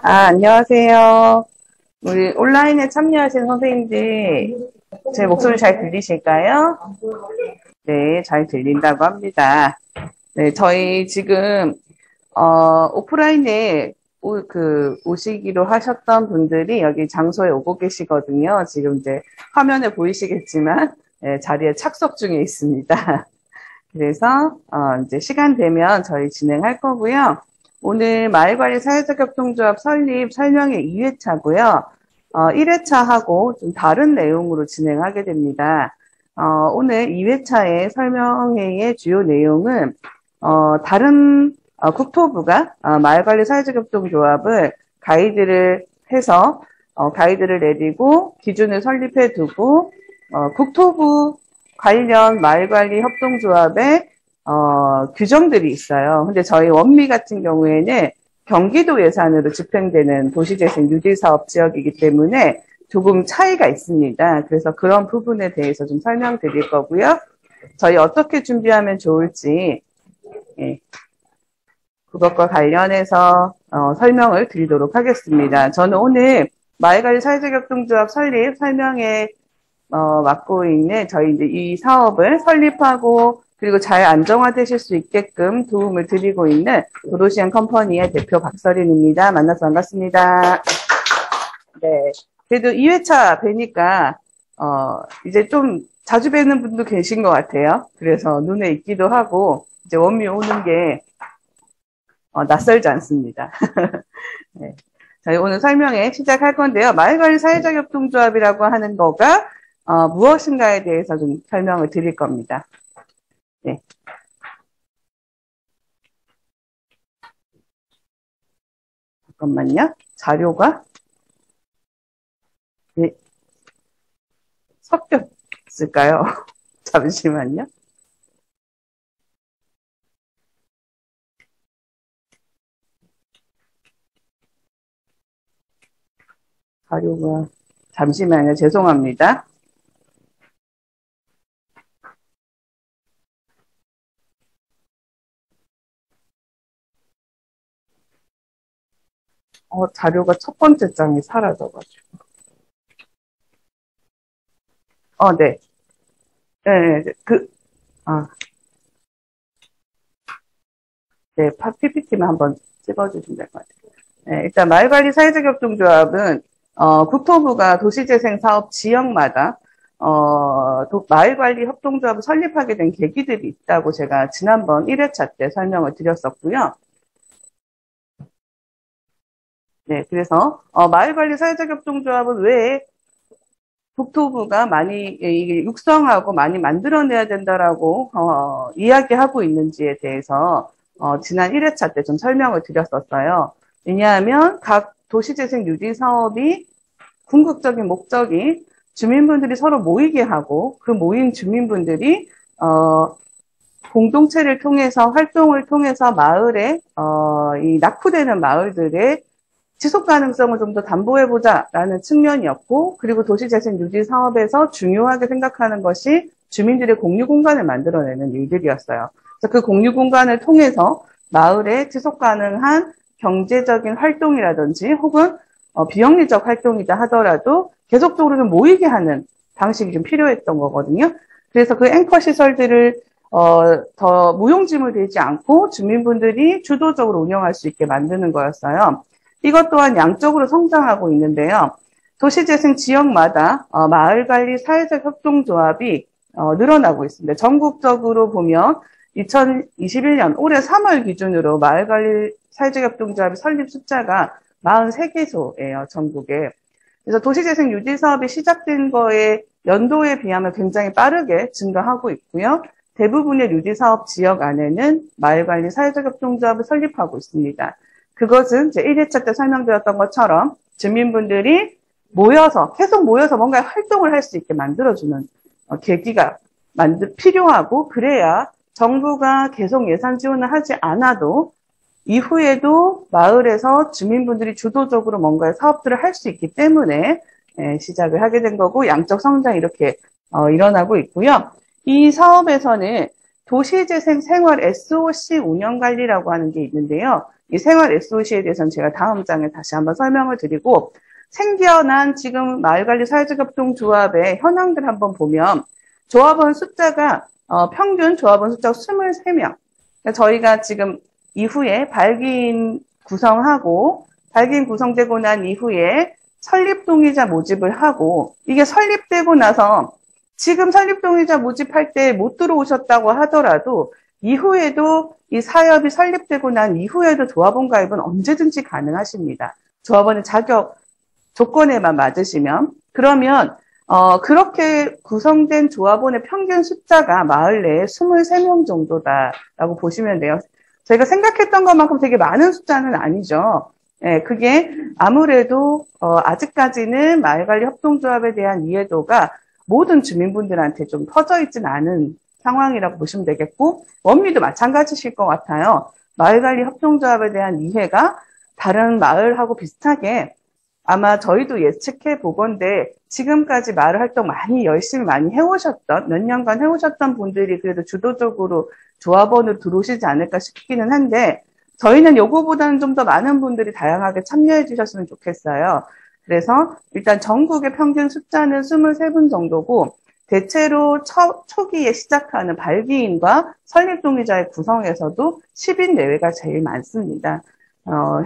안녕하세요. 우리 온라인에 참여하신 선생님들, 제 목소리 잘 들리실까요? 네, 잘 들린다고 합니다. 네, 저희 지금, 오프라인에 오시기로 하셨던 분들이 여기 장소에 오고 계시거든요. 지금 이제 화면에 보이시겠지만, 네, 자리에 착석 중에 있습니다. 그래서, 이제 시간 되면 저희 진행할 거고요. 오늘 마을관리 사회적 협동조합 설립 설명회 2회차고요. 1회차하고 좀 다른 내용으로 진행하게 됩니다. 오늘 2회차의 설명회의 주요 내용은 다른 국토부가 마을관리 사회적 협동조합을 가이드를 해서 가이드를 내리고 기준을 설립해 두고 국토부 관련 마을관리 협동조합의 규정들이 있어요. 근데 저희 원미 같은 경우에는 경기도 예산으로 집행되는 도시재생 뉴딜사업 지역이기 때문에 조금 차이가 있습니다. 그래서 그런 부분에 대해서 좀 설명드릴 거고요. 저희 어떻게 준비하면 좋을지 그것과 관련해서 설명을 드리도록 하겠습니다. 저는 오늘 마을관리 사회적 협동조합 설립 설명회 맡고 있는 저희 이제 이 사업을 설립하고 그리고 잘 안정화되실 수 있게끔 도움을 드리고 있는 도도시안 컴퍼니의 대표 박서린입니다. 만나서 반갑습니다. 네. 그래도 2회차 뵈니까, 이제 좀 자주 뵈는 분도 계신 것 같아요. 그래서 눈에 익기도 하고, 이제 원미 오는 게, 낯설지 않습니다. 네. 저희 오늘 설명회 시작할 건데요. 마을관리 사회적 협동조합이라고 하는 거가, 무엇인가에 대해서 좀 설명을 드릴 겁니다. 네. 잠깐만요. 자료가 네. 섞였을까요? 잠시만요. 자료가 잠시만요. 죄송합니다. 자료가 첫 번째 장이 사라져가지고. 네. 네, 네, PPT만 한번 찍어주시면 될 것 같아요. 네, 일단 마을관리 사회적 협동조합은, 국토부가 도시재생 사업 지역마다, 마을관리 협동조합을 설립하게 된 계기들이 있다고 제가 지난번 1회차 때 설명을 드렸었고요. 네, 그래서 마을관리 사회적 협동조합은 왜 국토부가 많이 이게 육성하고 많이 만들어내야 된다라고 이야기하고 있는지에 대해서 지난 1회차 때 좀 설명을 드렸었어요. 왜냐하면 각 도시재생 뉴딜 사업이 궁극적인 목적이 주민분들이 서로 모이게 하고 그 모인 주민분들이 공동체를 통해서 활동을 통해서 마을에 이 낙후되는 마을들의 지속 가능성을 좀 더 담보해보자라는 측면이었고, 그리고 도시재생 뉴딜 사업에서 중요하게 생각하는 것이 주민들의 공유 공간을 만들어내는 일들이었어요. 그래서 그 공유 공간을 통해서 마을에 지속 가능한 경제적인 활동이라든지 혹은 비영리적 활동이다 하더라도 계속적으로 모이게 하는 방식이 좀 필요했던 거거든요. 그래서 그 앵커 시설들을 더 무용지물 되지 않고 주민분들이 주도적으로 운영할 수 있게 만드는 거였어요. 이것 또한 양적으로 성장하고 있는데요. 도시재생 지역마다 마을관리 사회적 협동조합이 늘어나고 있습니다. 전국적으로 보면 2021년 올해 3월 기준으로 마을관리 사회적 협동조합의 설립 숫자가 43개소예요, 전국에. 그래서 도시재생 뉴딜 사업이 시작된 거에 연도에 비하면 굉장히 빠르게 증가하고 있고요. 대부분의 뉴딜 사업 지역 안에는 마을관리 사회적 협동조합을 설립하고 있습니다. 그것은 이제 1회차 때 설명드렸던 것처럼 주민분들이 계속 모여서 뭔가 활동을 할 수 있게 만들어주는 계기가 필요하고, 그래야 정부가 계속 예산 지원을 하지 않아도 이후에도 마을에서 주민분들이 주도적으로 뭔가 사업들을 할 수 있기 때문에 시작을 하게 된 거고, 양적 성장이 이렇게 일어나고 있고요. 이 사업에서는 도시재생 생활 SOC 운영관리라고 하는 게 있는데요. 이 생활 SOC에 대해서는 제가 다음 장에 다시 한번 설명을 드리고, 생겨난 지금 마을관리 사회적협동조합의 현황들 한번 보면, 조합원 숫자가 평균 조합원 숫자 23명. 그러니까 저희가 지금 이후에 발기인 구성하고, 발기인 구성되고 난 이후에 설립동의자 모집을 하고, 이게 설립되고 나서 지금 설립동의자 모집할 때 못 들어오셨다고 하더라도 이후에도 이 사협이 설립되고 난 이후에도 조합원 가입은 언제든지 가능하십니다. 조합원의 자격 조건에만 맞으시면. 그러면 그렇게 구성된 조합원의 평균 숫자가 마을 내에 23명 정도다라고 보시면 돼요. 저희가 생각했던 것만큼 되게 많은 숫자는 아니죠. 예, 그게 아무래도 아직까지는 마을관리 협동조합에 대한 이해도가 모든 주민분들한테 좀 퍼져 있진 않은 상황이라고 보시면 되겠고, 원미도 마찬가지실 것 같아요. 마을관리 협동조합에 대한 이해가 다른 마을하고 비슷하게 아마 저희도 예측해 보건대 지금까지 마을 활동 열심히 많이 해오셨던, 몇 년간 해오셨던 분들이 그래도 주도적으로 조합원으로 들어오시지 않을까 싶기는 한데, 저희는 요거보다는 좀 더 많은 분들이 다양하게 참여해 주셨으면 좋겠어요. 그래서 일단 전국의 평균 숫자는 23분 정도고, 대체로 초기에 시작하는 발기인과 설립동의자의 구성에서도 10인 내외가 제일 많습니다.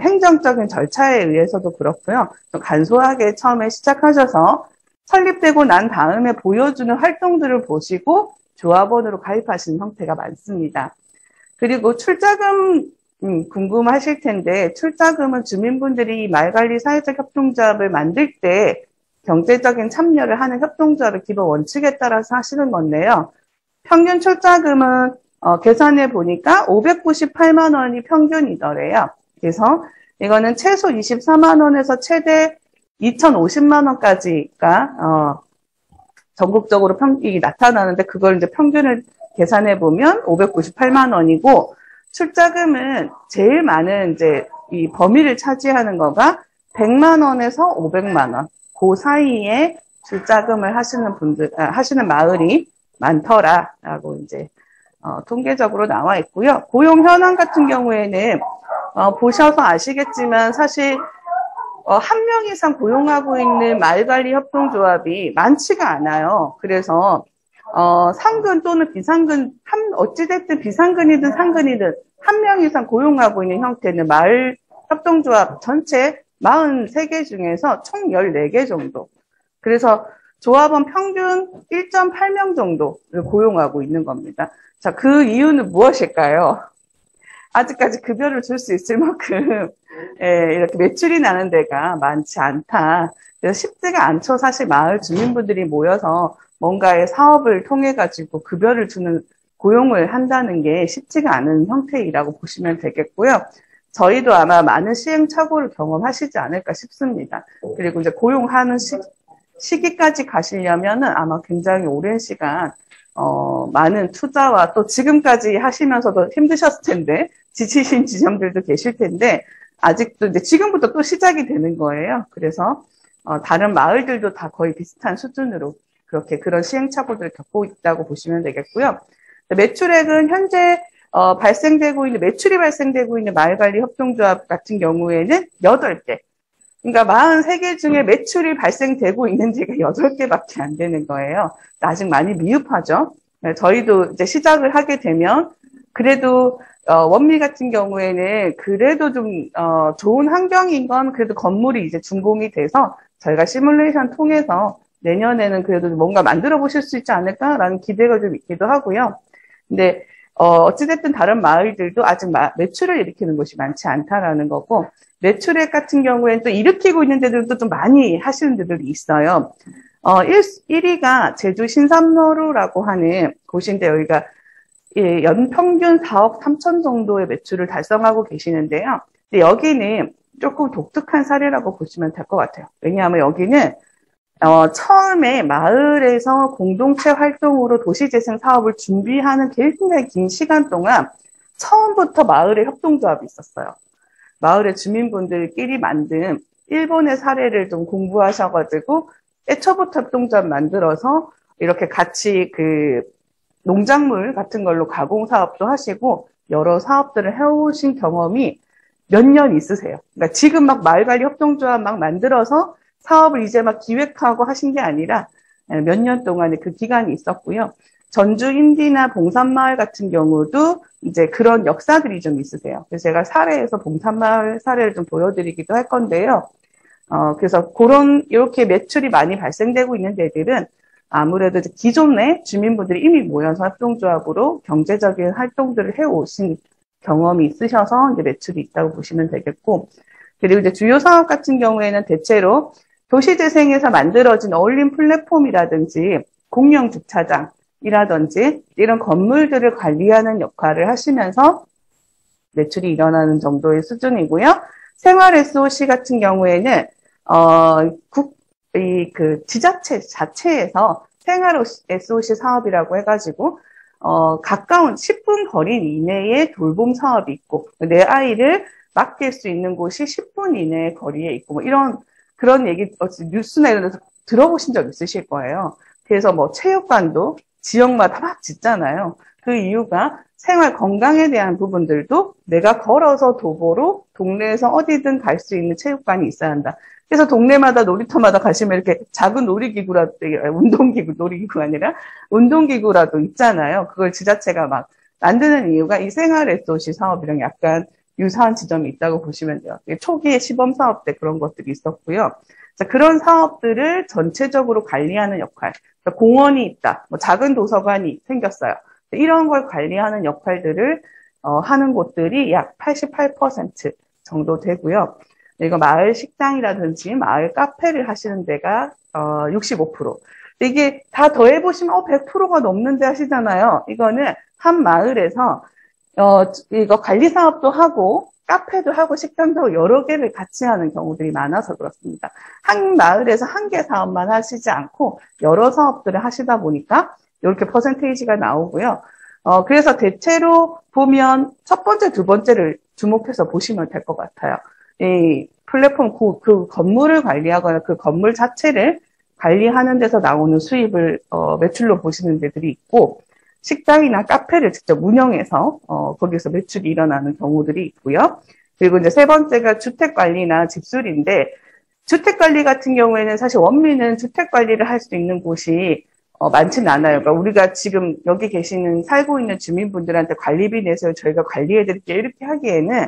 행정적인 절차에 의해서도 그렇고요. 좀 간소하게 처음에 시작하셔서 설립되고 난 다음에 보여주는 활동들을 보시고 조합원으로 가입하시는 형태가 많습니다. 그리고 출자금 궁금하실 텐데, 출자금은 주민분들이 마을관리 사회적 협동조합을 만들 때 경제적인 참여를 하는 협동조합의 기본 원칙에 따라서 하시는 건데요. 평균 출자금은 계산해 보니까 598만 원이 평균이더래요. 그래서 이거는 최소 24만 원에서 최대 2,050만 원까지가 전국적으로 이게 나타나는데, 그걸 이제 평균을 계산해 보면 598만 원이고, 출자금은 제일 많은 이제 이 범위를 차지하는 거가 100만 원에서 500만 원. 그 사이에 출자금을 하시는 마을이 많더라라고 이제 통계적으로 나와 있고요. 고용 현황 같은 경우에는 보셔서 아시겠지만 사실 한 명 이상 고용하고 있는 마을관리 협동조합이 많지가 않아요. 그래서 상근 또는 비상근, 어찌됐든 비상근이든 상근이든 한 명 이상 고용하고 있는 형태는 마을 협동조합 전체 43개 중에서 총 14개 정도. 그래서 조합원 평균 1.8명 정도를 고용하고 있는 겁니다. 자, 그 이유는 무엇일까요? 아직까지 급여를 줄 수 있을 만큼 이렇게 매출이 나는 데가 많지 않다. 그래서 쉽지가 않죠. 사실 마을 주민분들이 모여서 뭔가의 사업을 통해 가지고 급여를 주는 고용을 한다는 게 쉽지가 않은 형태이라고 보시면 되겠고요. 저희도 아마 많은 시행착오를 경험하시지 않을까 싶습니다. 그리고 이제 고용하는 시기까지 가시려면은 아마 굉장히 오랜 시간 많은 투자와 또 지금까지 하시면서도 힘드셨을 텐데, 지치신 지점들도 계실 텐데, 아직도 이제 지금부터 또 시작이 되는 거예요. 그래서 다른 마을들도 다 거의 비슷한 수준으로 그런 시행착오들을 겪고 있다고 보시면 되겠고요. 매출액은 현재 매출이 발생되고 있는 마을관리 협동조합 같은 경우에는 8개. 그러니까 43개 중에 매출이 발생되고 있는 데가 8개밖에 안 되는 거예요. 아직 많이 미흡하죠. 저희도 이제 시작을 하게 되면 그래도 원미 같은 경우에는 그래도 좀 좋은 환경인 건 그래도 건물이 이제 준공이 돼서 저희가 시뮬레이션 통해서 내년에는 그래도 뭔가 만들어 보실 수 있지 않을까라는 기대가 좀 있기도 하고요. 근데 어찌됐든 다른 마을들도 아직 매출을 일으키는 곳이 많지 않다라는 거고, 매출액 같은 경우에는 또 일으키고 있는 데들도 좀 많이 하시는 데들이 있어요. 1위가 제주 신삼로루라고 하는 곳인데, 여기가 연평균 4억 3천 정도의 매출을 달성하고 계시는데요. 근데 여기는 조금 독특한 사례라고 보시면 될 것 같아요. 왜냐하면 여기는 처음에 마을에서 공동체 활동으로 도시재생 사업을 준비하는 굉장히 긴 시간 동안 처음부터 마을에 협동조합이 있었어요. 마을의 주민분들끼리 만든 일본의 사례를 좀 공부하셔가지고 애초부터 협동조합 만들어서 이렇게 같이 농작물 같은 걸로 가공 사업도 하시고 여러 사업들을 해오신 경험이 몇 년 있으세요. 그러니까 지금 막 마을관리 협동조합 막 만들어서 사업을 이제 막 기획하고 하신 게 아니라 몇 년 동안의 그 기간이 있었고요. 전주 인디나 봉산마을 같은 경우도 이제 그런 역사들이 좀 있으세요. 그래서 제가 사례에서 봉산마을 사례를 좀 보여드리기도 할 건데요. 그래서 이렇게 매출이 많이 발생되고 있는 데들은 아무래도 기존의 주민분들이 이미 모여서 협동조합으로 경제적인 활동들을 해오신 경험이 있으셔서 이제 매출이 있다고 보시면 되겠고, 그리고 이제 주요 사업 같은 경우에는 대체로 도시재생에서 만들어진 어울림 플랫폼이라든지 공영 주차장이라든지 이런 건물들을 관리하는 역할을 하시면서 매출이 일어나는 정도의 수준이고요. 생활 SOC 같은 경우에는 지자체 자체에서 생활 SOC 사업이라고 해가지고 가까운 10분 거리 이내에 돌봄 사업이 있고, 내 아이를 맡길 수 있는 곳이 10분 이내 거리에 있고, 뭐 그런 얘기, 뉴스나 이런 데서 들어보신 적 있으실 거예요. 그래서 뭐 체육관도 지역마다 막 짓잖아요. 그 이유가 생활 건강에 대한 부분들도 내가 걸어서 도보로 동네에서 어디든 갈 수 있는 체육관이 있어야 한다. 그래서 동네마다 놀이터마다 가시면 이렇게 작은 놀이기구라도, 놀이기구가 아니라 운동기구라도 있잖아요. 그걸 지자체가 막 만드는 이유가 이 생활 SOC 사업이랑 약간 유사한 지점이 있다고 보시면 돼요. 초기에 시범 사업 때 그런 것들이 있었고요. 자, 그런 사업들을 전체적으로 관리하는 역할. 그러니까 공원이 있다. 뭐 작은 도서관이 생겼어요. 이런 걸 관리하는 역할들을 하는 곳들이 약 88% 정도 되고요. 이거 마을 식당이라든지 마을 카페를 하시는 데가 65%. 이게 다 더해보시면 100%가 넘는데 하시잖아요. 이거는 한 마을에서 이거 관리 사업도 하고 카페도 하고 식당도 하고 여러 개를 같이 하는 경우들이 많아서 그렇습니다. 한 마을에서 한 개 사업만 하시지 않고 여러 사업들을 하시다 보니까 이렇게 퍼센테이지가 나오고요. 그래서 대체로 보면 첫 번째, 두 번째를 주목해서 보시면 될 것 같아요. 이 플랫폼 그 건물을 관리하거나 그 건물 자체를 관리하는 데서 나오는 수입을 매출로 보시는 데들이 있고, 식당이나 카페를 직접 운영해서 거기서 매출이 일어나는 경우들이 있고요. 그리고 이제 세 번째가 주택관리나 집수리인데, 주택관리 같은 경우에는 사실 원민은 주택관리를 할 수 있는 곳이 많지는 않아요. 그러니까 우리가 지금 여기 살고 있는 주민분들한테 관리비 내서 저희가 관리해드릴게요 이렇게 하기에는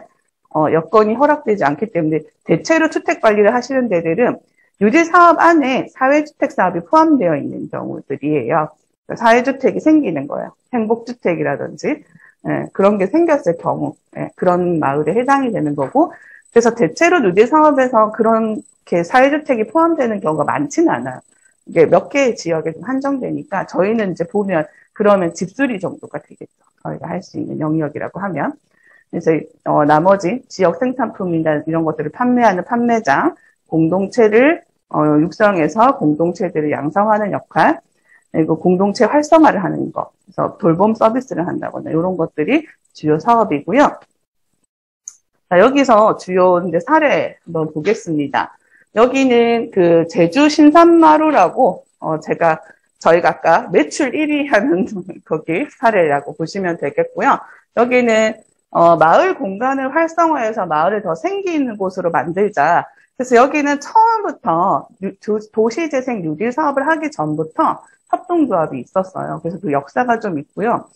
여건이 허락되지 않기 때문에 대체로 주택관리를 하시는 데들은 유지사업 안에 사회주택 사업이 포함되어 있는 경우들이에요. 사회주택이 생기는 거예요. 행복주택이라든지 그런 게 생겼을 경우 그런 마을에 해당이 되는 거고, 그래서 대체로 유지사업에서 그렇게 사회주택이 포함되는 경우가 많지는 않아요. 이게 몇 개의 지역에 좀 한정되니까 저희는 이제 보면 그러면 집수리 정도가 되겠죠. 저희가 할 수 있는 영역이라고 하면. 그래서 나머지 지역 생산품이나 이런 것들을 판매하는 판매장, 공동체를 육성해서 공동체들을 양성하는 역할, 그리고 공동체 활성화를 하는 것, 그래서 돌봄 서비스를 한다거나 이런 것들이 주요 사업이고요. 자, 여기서 주요 이제 사례 한번 보겠습니다. 여기는 그 제주 신산마루라고 저희가 아까 매출 1위 하는 거기 사례라고 보시면 되겠고요. 여기는 마을 공간을 활성화해서 마을을 더 생기 있는 곳으로 만들자. 그래서 여기는 처음부터 도시재생 뉴딜 사업을 하기 전부터 협동조합이 있었어요. 그래서 그 역사가 좀 있고요.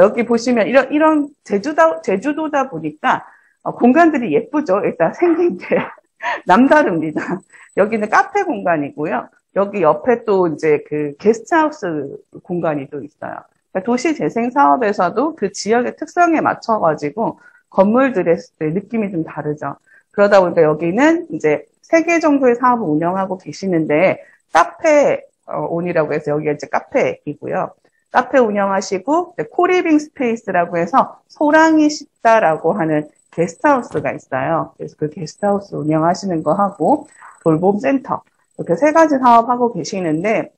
여기 보시면 이런 제주도다 보니까 공간들이 예쁘죠. 일단 생긴 게 남다릅니다. 여기는 카페 공간이고요. 여기 옆에 또 이제 그 게스트하우스 공간이 또 있어요. 그러니까 도시재생 사업에서도 그 지역의 특성에 맞춰가지고 건물들의 느낌이 좀 다르죠. 그러다 보니까 여기는 이제 3개 정도의 사업을 운영하고 계시는데, 카페 온이라고 해서 여기가 이제 카페이고요. 카페 운영하시고, 코리빙 스페이스라고 해서 소랑이 식다라고 하는 게스트하우스가 있어요. 그래서 그 게스트하우스 운영하시는 거 하고, 돌봄센터. 이렇게 3가지 사업하고 계시는데,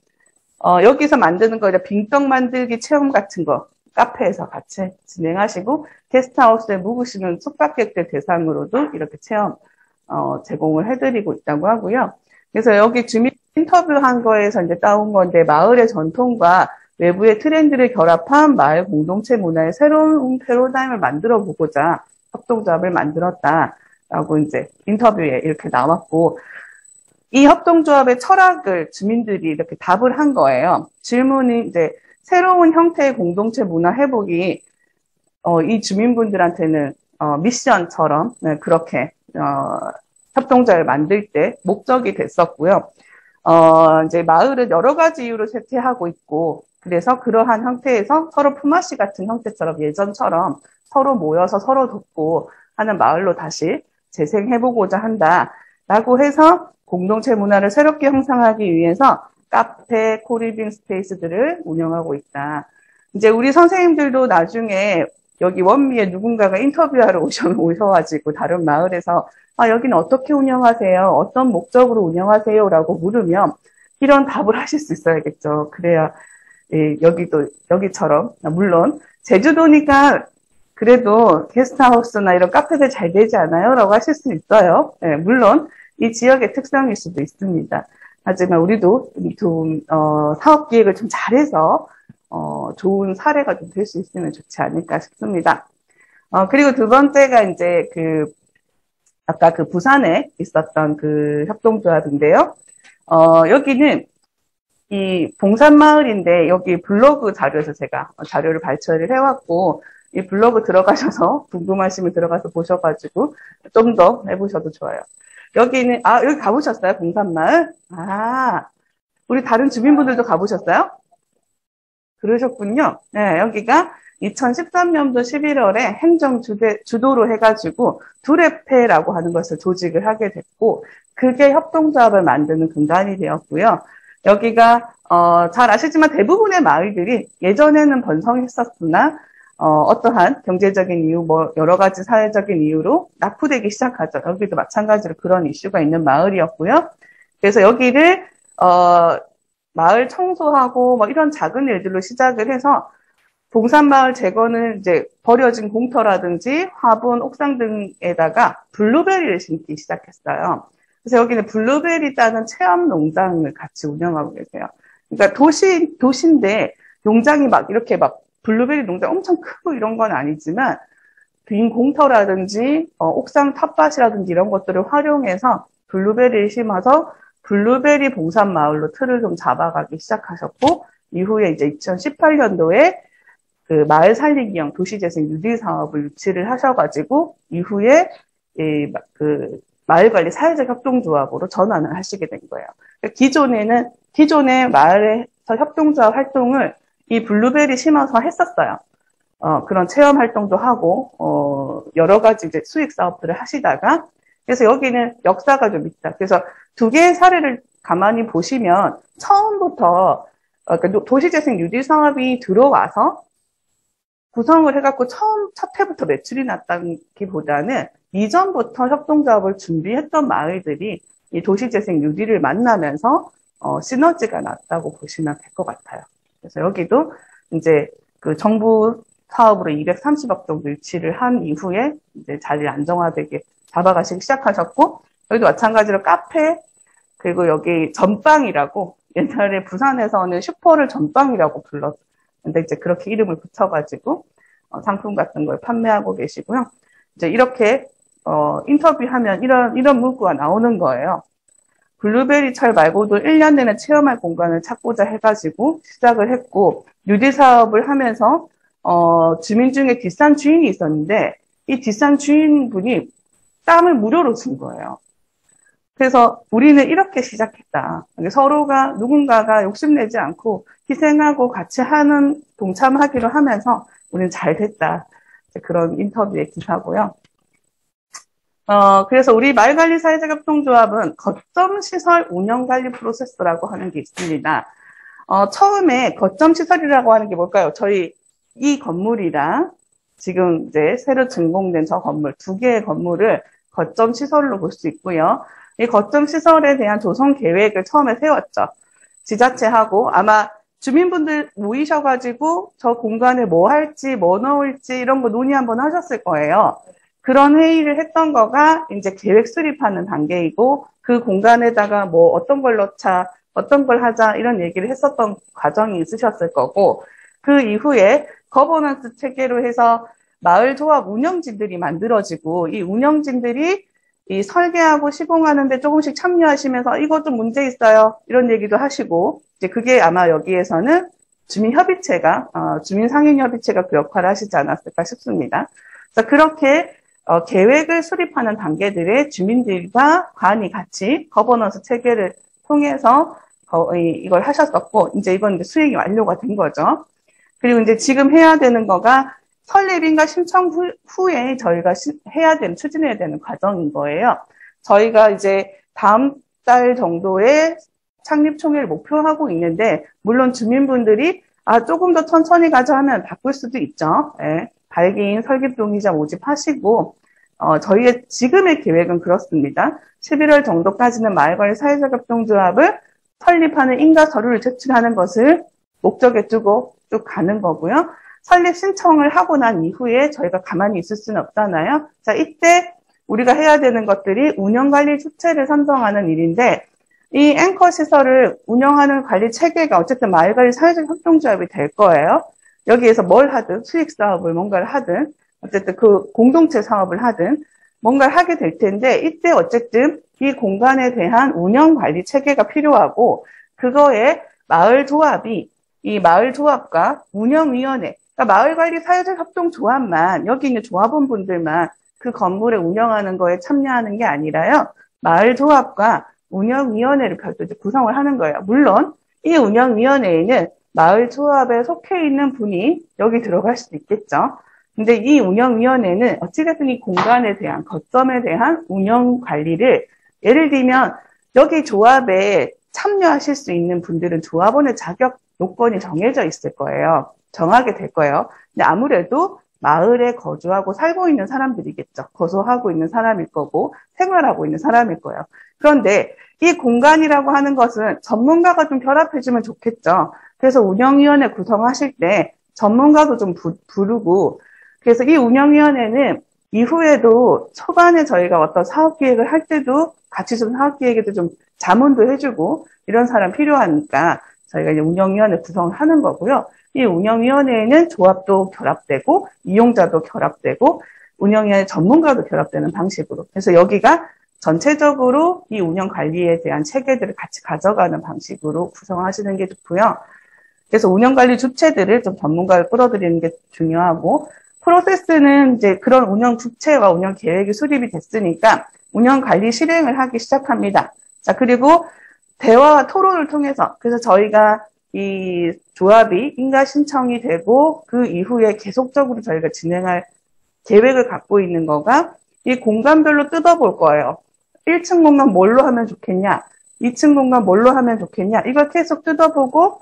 여기서 만드는 거, 빙떡 만들기 체험 같은 거, 카페에서 같이 진행하시고, 게스트하우스에 묵으시는 숙박객들 대상으로도 이렇게 체험, 제공을 해드리고 있다고 하고요. 그래서 여기 주민 인터뷰한 거에서 이제 따온 건데, 마을의 전통과 외부의 트렌드를 결합한 마을 공동체 문화의 새로운 패러다임을 만들어 보고자 협동조합을 만들었다라고 이제 인터뷰에 이렇게 나왔고, 이 협동조합의 철학을 주민들이 이렇게 답을 한 거예요. 질문이 이제 새로운 형태의 공동체 문화 회복이 이 주민분들한테는 미션처럼 그렇게 협동조합을 만들 때 목적이 됐었고요. 이제 마을은 여러 가지 이유로 쇠퇴하고 있고, 그래서 그러한 형태에서 서로 품앗이 같은 형태처럼 예전처럼 서로 모여서 서로 돕고 하는 마을로 다시 재생해보고자 한다라고 해서 공동체 문화를 새롭게 형성하기 위해서 카페, 코리빙 스페이스들을 운영하고 있다. 이제 우리 선생님들도 나중에 여기 원미에 누군가가 인터뷰하러 오셔가지고 다른 마을에서 여기는 어떻게 운영하세요? 어떤 목적으로 운영하세요? 라고 물으면 이런 답을 하실 수 있어야겠죠. 그래야 여기처럼, 물론 제주도니까 그래도 게스트하우스나 이런 카페들 잘 되지 않아요? 라고 하실 수 있어요. 네, 물론 이 지역의 특성일 수도 있습니다. 하지만 우리도 좀 사업 기획을 좀 잘해서 좋은 사례가 좀 될 수 있으면 좋지 않을까 싶습니다. 그리고 두 번째가 이제 아까 부산에 있었던 협동조합인데요. 여기는 이 봉산마을인데 여기 블로그 자료에서 제가 자료를 발췌를 해왔고, 이 블로그 들어가셔서 궁금하시면 들어가서 보셔가지고 좀 더 해보셔도 좋아요. 여기는 여기 가보셨어요? 봉산마을? 우리 다른 주민분들도 가보셨어요? 그러셨군요. 네, 여기가 2013년도 11월에 행정 주도로 해가지고 두레페라고 하는 것을 조직을 하게 됐고, 그게 협동조합을 만드는 근간이 되었고요. 여기가 잘 아시지만 대부분의 마을들이 예전에는 번성했었으나 어떠한 경제적인 이유, 여러 가지 사회적인 이유로 낙후되기 시작하죠. 여기도 마찬가지로 그런 이슈가 있는 마을이었고요. 그래서 여기를 마을 청소하고 이런 작은 일들로 시작을 해서 봉산마을 재건은 이제 버려진 공터라든지 화분, 옥상 등에다가 블루베리를 심기 시작했어요. 그래서 여기는 블루베리 따는 체험 농장을 같이 운영하고 계세요. 그러니까 도시인데 농장이 이렇게 블루베리 농장 엄청 크고 이런 건 아니지만 빈 공터라든지 옥상 텃밭이라든지 이런 것들을 활용해서 블루베리를 심어서 블루베리 봉산마을로 틀을 좀 잡아가기 시작하셨고, 이후에 이제 2018년도에 마을 살리기형 도시재생 유지 사업을 유치를 하셔가지고 이후에 마을관리 사회적 협동조합으로 전환을 하시게 된 거예요. 기존의 마을에서 협동조합 활동을 이 블루베리 심어서 했었어요. 그런 체험 활동도 하고 여러 가지 이제 수익 사업들을 하시다가, 그래서 여기는 역사가 좀 있다. 그래서 두 개의 사례를 가만히 보시면 처음부터 도시재생 유지 사업이 들어와서 구성을 해갖고 첫 해부터 매출이 났다기보다는 이전부터 협동조합을 준비했던 마을들이 이 도시재생 유지를 만나면서 시너지가 났다고 보시면 될 것 같아요. 그래서 여기도 이제 정부 사업으로 230억 정도 유치를 한 이후에 이제 자리를 안정화되게 잡아가시기 시작하셨고, 여기도 마찬가지로 카페, 그리고 여기 전빵이라고, 옛날에 부산에서는 슈퍼를 전빵이라고 불렀는데 이제 그렇게 이름을 붙여가지고 상품 같은 걸 판매하고 계시고요. 이제 이렇게 인터뷰하면 이런 문구가 나오는 거예요. 블루베리 철 말고도 1년 내내 체험할 공간을 찾고자 해가지고 시작을 했고, 유지 사업을 하면서 주민 중에 뒷산 주인이 있었는데 이 뒷산 주인분이 땅을 무료로 준 거예요. 그래서 우리는 이렇게 시작했다. 서로가 누군가가 욕심내지 않고 희생하고 같이 동참하기로 하면서 우리는 잘 됐다. 그런 인터뷰의 기사고요. 그래서 우리 마을관리 사회적 협동조합은 거점시설 운영관리 프로세스라고 하는 게 있습니다. 처음에 거점시설이라고 하는 게 뭘까요? 저희 이 건물이랑 지금 이제 새로 준공된 저 건물, 두 개의 건물을 거점시설로 볼 수 있고요. 이 거점시설에 대한 조성 계획을 처음에 세웠죠. 지자체하고 아마 주민분들 모이셔가지고 저 공간에 뭐 할지, 뭐 넣을지 이런 거 논의 한번 하셨을 거예요. 그런 회의를 했던 거가 이제 계획 수립하는 단계이고, 그 공간에다가 뭐 어떤 걸 넣자, 어떤 걸 하자 이런 얘기를 했었던 과정이 있으셨을 거고, 그 이후에 거버넌스 체계로 해서 마을 조합 운영진들이 만들어지고, 이 운영진들이 이 설계하고 시공하는데 조금씩 참여하시면서 이거 좀 문제 있어요 이런 얘기도 하시고, 이제 그게 아마 여기에서는 주민협의체가 주민상인협의체가 그 역할을 하시지 않았을까 싶습니다. 그래서 그렇게 계획을 수립하는 단계들에 주민들과 관이 같이 거버넌스 체계를 통해서 이걸 하셨었고, 이제 이건 이제 수행이 완료가 된 거죠. 그리고 이제 지금 해야 되는 거가 설립인가 신청 후에 저희가 추진해야 되는 과정인 거예요. 저희가 이제 다음 달 정도에 창립 총회를 목표하고 있는데, 물론 주민분들이 조금 더 천천히 가자 하면 바꿀 수도 있죠. 네. 발기인 설립 동의자 모집하시고, 저희의 지금의 계획은 그렇습니다. 11월 정도까지는 마을관리 사회적 협동조합을 설립하는 인가 서류를 제출하는 것을 목적에 두고 쭉 가는 거고요. 설립 신청을 하고 난 이후에 저희가 가만히 있을 수는 없잖아요. 자, 이때 우리가 해야 되는 것들이 운영관리 주체를 선정하는 일인데, 이 앵커 시설을 운영하는 관리 체계가 어쨌든 마을관리 사회적 협동조합이 될 거예요. 여기에서 뭘 하든, 수익 사업을 뭔가를 하든, 어쨌든 그 공동체 사업을 하든 뭔가를 하게 될 텐데, 이때 어쨌든 이 공간에 대한 운영 관리 체계가 필요하고, 그거에 마을 조합이, 이 마을 조합과 운영위원회, 그러니까 마을 관리 사회적 협동조합만, 여기 있는 조합원분들만 그 건물을 운영하는 거에 참여하는 게 아니라요, 마을 조합과 운영위원회를 별도로 구성을 하는 거예요. 물론 이 운영위원회에는 마을 조합에 속해 있는 분이 여기 들어갈 수도 있겠죠. 근데 이 운영위원회는 어찌됐든 이 공간에 대한, 거점에 대한 운영 관리를, 예를 들면 여기 조합에 참여하실 수 있는 분들은 조합원의 자격 요건이 정해져 있을 거예요. 정하게 될 거예요. 근데 아무래도 마을에 거주하고 살고 있는 사람들이겠죠. 거주하고 있는 사람일 거고 생활하고 있는 사람일 거예요. 그런데 이 공간이라고 하는 것은 전문가가 좀 결합해주면 좋겠죠. 그래서 운영위원회 구성하실 때 전문가도 좀 부르고, 그래서 이 운영위원회는 이후에도 초반에 저희가 어떤 사업기획을 할 때도 같이 좀 사업기획에도 좀 자문도 해주고 이런 사람 필요하니까 저희가 이제 운영위원회 구성을 하는 거고요. 이 운영위원회에는 조합도 결합되고 이용자도 결합되고 운영위원회 전문가도 결합되는 방식으로, 그래서 여기가 전체적으로 이 운영 관리에 대한 체계들을 같이 가져가는 방식으로 구성하시는 게 좋고요. 그래서 운영 관리 주체들을 좀 전문가를 끌어들이는 게 중요하고, 프로세스는 이제 그런 운영 주체와 운영 계획이 수립이 됐으니까 운영 관리 실행을 하기 시작합니다. 자, 그리고 대화와 토론을 통해서, 그래서 저희가 이 조합이 인가 신청이 되고 그 이후에 계속적으로 저희가 진행할 계획을 갖고 있는 거가, 이 공간별로 뜯어볼 거예요. 1층 공간 뭘로 하면 좋겠냐, 2층 공간 뭘로 하면 좋겠냐, 이걸 계속 뜯어보고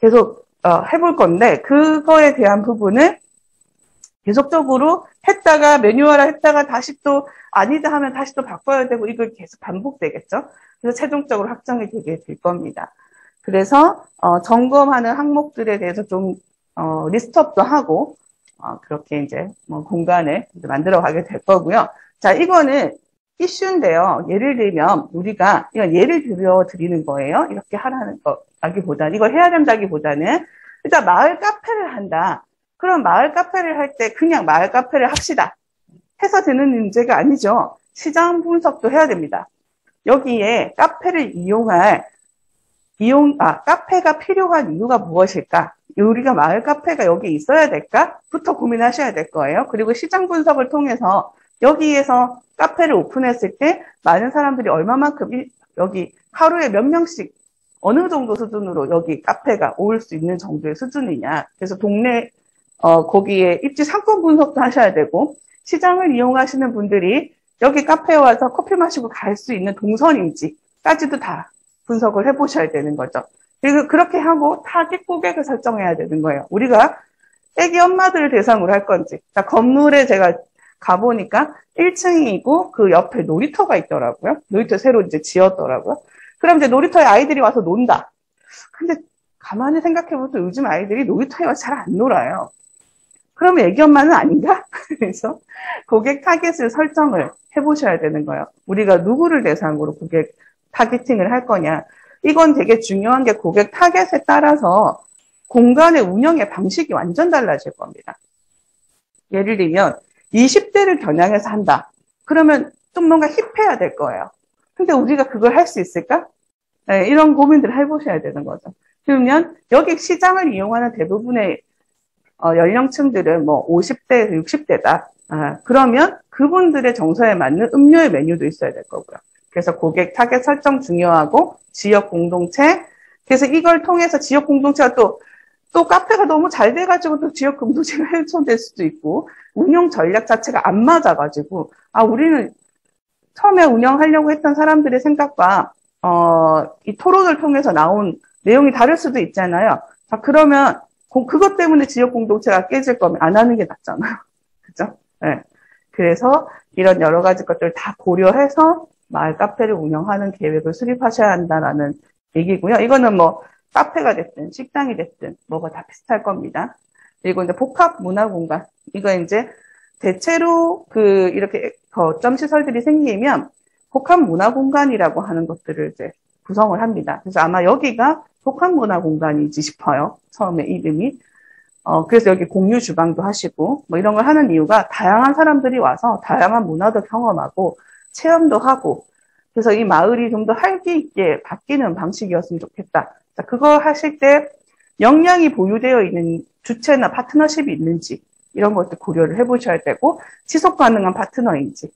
계속 해볼 건데, 그거에 대한 부분을 계속적으로 했다가 매뉴얼화 했다가 다시 또 아니다 하면 다시 또 바꿔야 되고, 이걸 계속 반복되겠죠. 그래서 최종적으로 확정이 되게 될 겁니다. 그래서 점검하는 항목들에 대해서 좀 리스트업도 하고 그렇게 이제 공간을 이제 만들어 가게 될 거고요. 자, 이거는 이슈인데요. 예를 들면 우리가 이건 예를 들어 드리는 거예요. 이렇게 하라는 거라기보다는, 이걸 해야 된다기보다는, 일단 마을 카페를 한다. 그럼 마을 카페를 할 때 그냥 마을 카페를 합시다 해서 되는 문제가 아니죠. 시장 분석도 해야 됩니다. 여기에 카페를 카페가 필요한 이유가 무엇일까? 우리가 마을 카페가 여기 있어야 될까? 부터 고민하셔야 될 거예요. 그리고 시장 분석을 통해서 여기에서 카페를 오픈했을 때 많은 사람들이 얼마만큼 여기 하루에 몇 명씩 어느 정도 수준으로 여기 카페가 올 수 있는 정도의 수준이냐. 그래서 동네 거기에 입지 상권 분석도 하셔야 되고, 시장을 이용하시는 분들이 여기 카페에 와서 커피 마시고 갈 수 있는 동선인지까지도 다 분석을 해보셔야 되는 거죠. 그리고 그렇게 하고 타깃 고객을 설정해야 되는 거예요. 우리가 애기 엄마들을 대상으로 할 건지. 자, 건물에 제가 가보니까 1층이고 그 옆에 놀이터가 있더라고요. 놀이터 새로 이제 지었더라고요. 그럼 이제 놀이터에 아이들이 와서 논다. 근데 가만히 생각해보면 요즘 아이들이 놀이터에 와서 잘 안 놀아요. 그러면 애기 엄마는 아닌가? 그래서 고객 타깃을 설정을 해보셔야 되는 거예요. 우리가 누구를 대상으로 고객 타겟팅을 할 거냐. 이건 되게 중요한 게 고객 타겟에 따라서 공간의 운영의 방식이 완전 달라질 겁니다. 예를 들면 20대를 겨냥해서 한다. 그러면 좀 뭔가 힙해야 될 거예요. 근데 우리가 그걸 할 수 있을까? 네, 이런 고민들을 해보셔야 되는 거죠. 그러면 여기 시장을 이용하는 대부분의 연령층들은 뭐 50대에서 60대다. 그러면 그분들의 정서에 맞는 음료의 메뉴도 있어야 될 거고요. 그래서 고객 타겟 설정 중요하고 지역 공동체. 그래서 이걸 통해서 지역 공동체가 또 카페가 너무 잘 돼가지고 또 지역 공동체가 훼손될 수도 있고 운영 전략 자체가 안 맞아가지고 우리는 처음에 운영하려고 했던 사람들의 생각과 이 토론을 통해서 나온 내용이 다를 수도 있잖아요. 자, 그러면 그것 때문에 지역 공동체가 깨질 거면 안 하는 게 낫잖아요. 그죠? 네. 그래서 이런 여러 가지 것들을 다 고려해서 마을 카페를 운영하는 계획을 수립하셔야 한다라는 얘기고요. 이거는 뭐 카페가 됐든 식당이 됐든 뭐가 다 비슷할 겁니다. 그리고 이제 복합 문화 공간. 이거 이제 대체로 이렇게 거점 시설들이 생기면 복합 문화 공간이라고 하는 것들을 이제 구성을 합니다. 그래서 아마 여기가 복합 문화 공간이지 싶어요. 처음에 이름이. 그래서 여기 공유 주방도 하시고 뭐 이런 걸 하는 이유가 다양한 사람들이 와서 다양한 문화도 경험하고 체험도 하고 그래서 이 마을이 좀 더 활기 있게 바뀌는 방식이었으면 좋겠다. 자, 그거 하실 때 역량이 보유되어 있는 주체나 파트너십이 있는지 이런 것도 고려를 해보셔야 되고 지속 가능한 파트너인지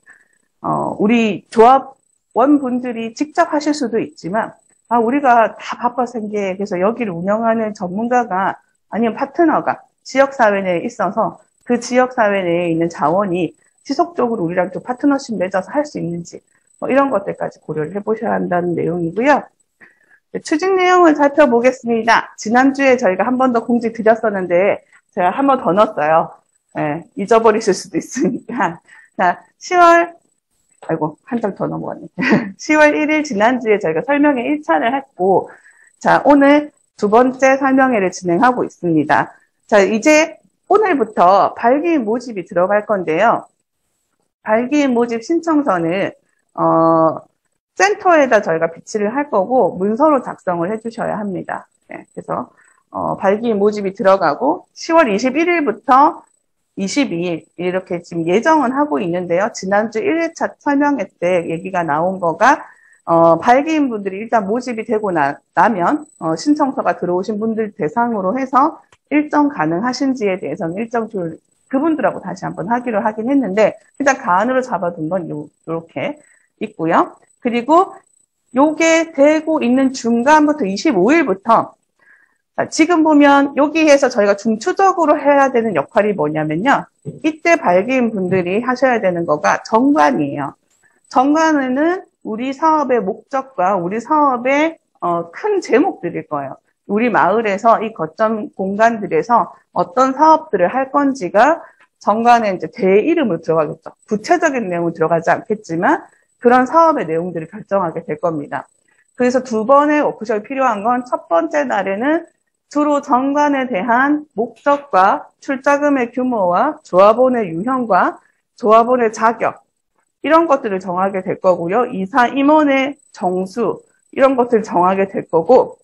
우리 조합원분들이 직접 하실 수도 있지만 우리가 다 바빠서 생겨 그래서 여기를 운영하는 전문가가 아니면 파트너가 지역사회 내에 있어서 그 지역사회 내에 있는 자원이 지속적으로 우리랑 좀 파트너십 맺어서 할 수 있는지 뭐 이런 것들까지 고려를 해보셔야 한다는 내용이고요. 추진 내용을 살펴보겠습니다. 지난주에 저희가 한 번 더 공지 드렸었는데 제가 한 번 더 넣었어요. 네, 잊어버리실 수도 있으니까. 자, 10월 한 장 더 넘어갔네. 10월 1일 지난주에 저희가 설명회 1차를 했고 자, 오늘 두 번째 설명회를 진행하고 있습니다. 자, 이제 오늘부터 발기인 모집이 들어갈 건데요. 발기인 모집 신청서는 센터에다 저희가 비치를 할 거고 문서로 작성을 해주셔야 합니다. 네, 그래서 발기인 모집이 들어가고 10월 21일부터 22일 이렇게 지금 예정은 하고 있는데요. 지난주 1회차 설명회 때 얘기가 나온 거가 발기인 분들이 일단 모집이 되고 나면 신청서가 들어오신 분들 대상으로 해서 일정 가능하신지에 대해서는 일정 그분들하고 다시 한번 하기로 하긴 했는데 일단 가안으로 잡아둔 건 요렇게 있고요. 그리고 요게 되고 있는 중간부터 25일부터 지금 보면 여기에서 저희가 중추적으로 해야 되는 역할이 뭐냐면요. 이때 발기인 분들이 하셔야 되는 거가 정관이에요. 정관은 우리 사업의 목적과 우리 사업의 큰 제목들일 거예요. 우리 마을에서 이 거점 공간들에서 어떤 사업들을 할 건지가 정관에 이제 대 이름으로 들어가겠죠. 구체적인 내용은 들어가지 않겠지만 그런 사업의 내용들을 결정하게 될 겁니다. 그래서 두 번의 워크숍이 필요한 건 첫 번째 날에는 주로 정관에 대한 목적과 출자금의 규모와 조합원의 유형과 조합원의 자격 이런 것들을 정하게 될 거고요. 이사 임원의 정수 이런 것들을 정하게 될 거고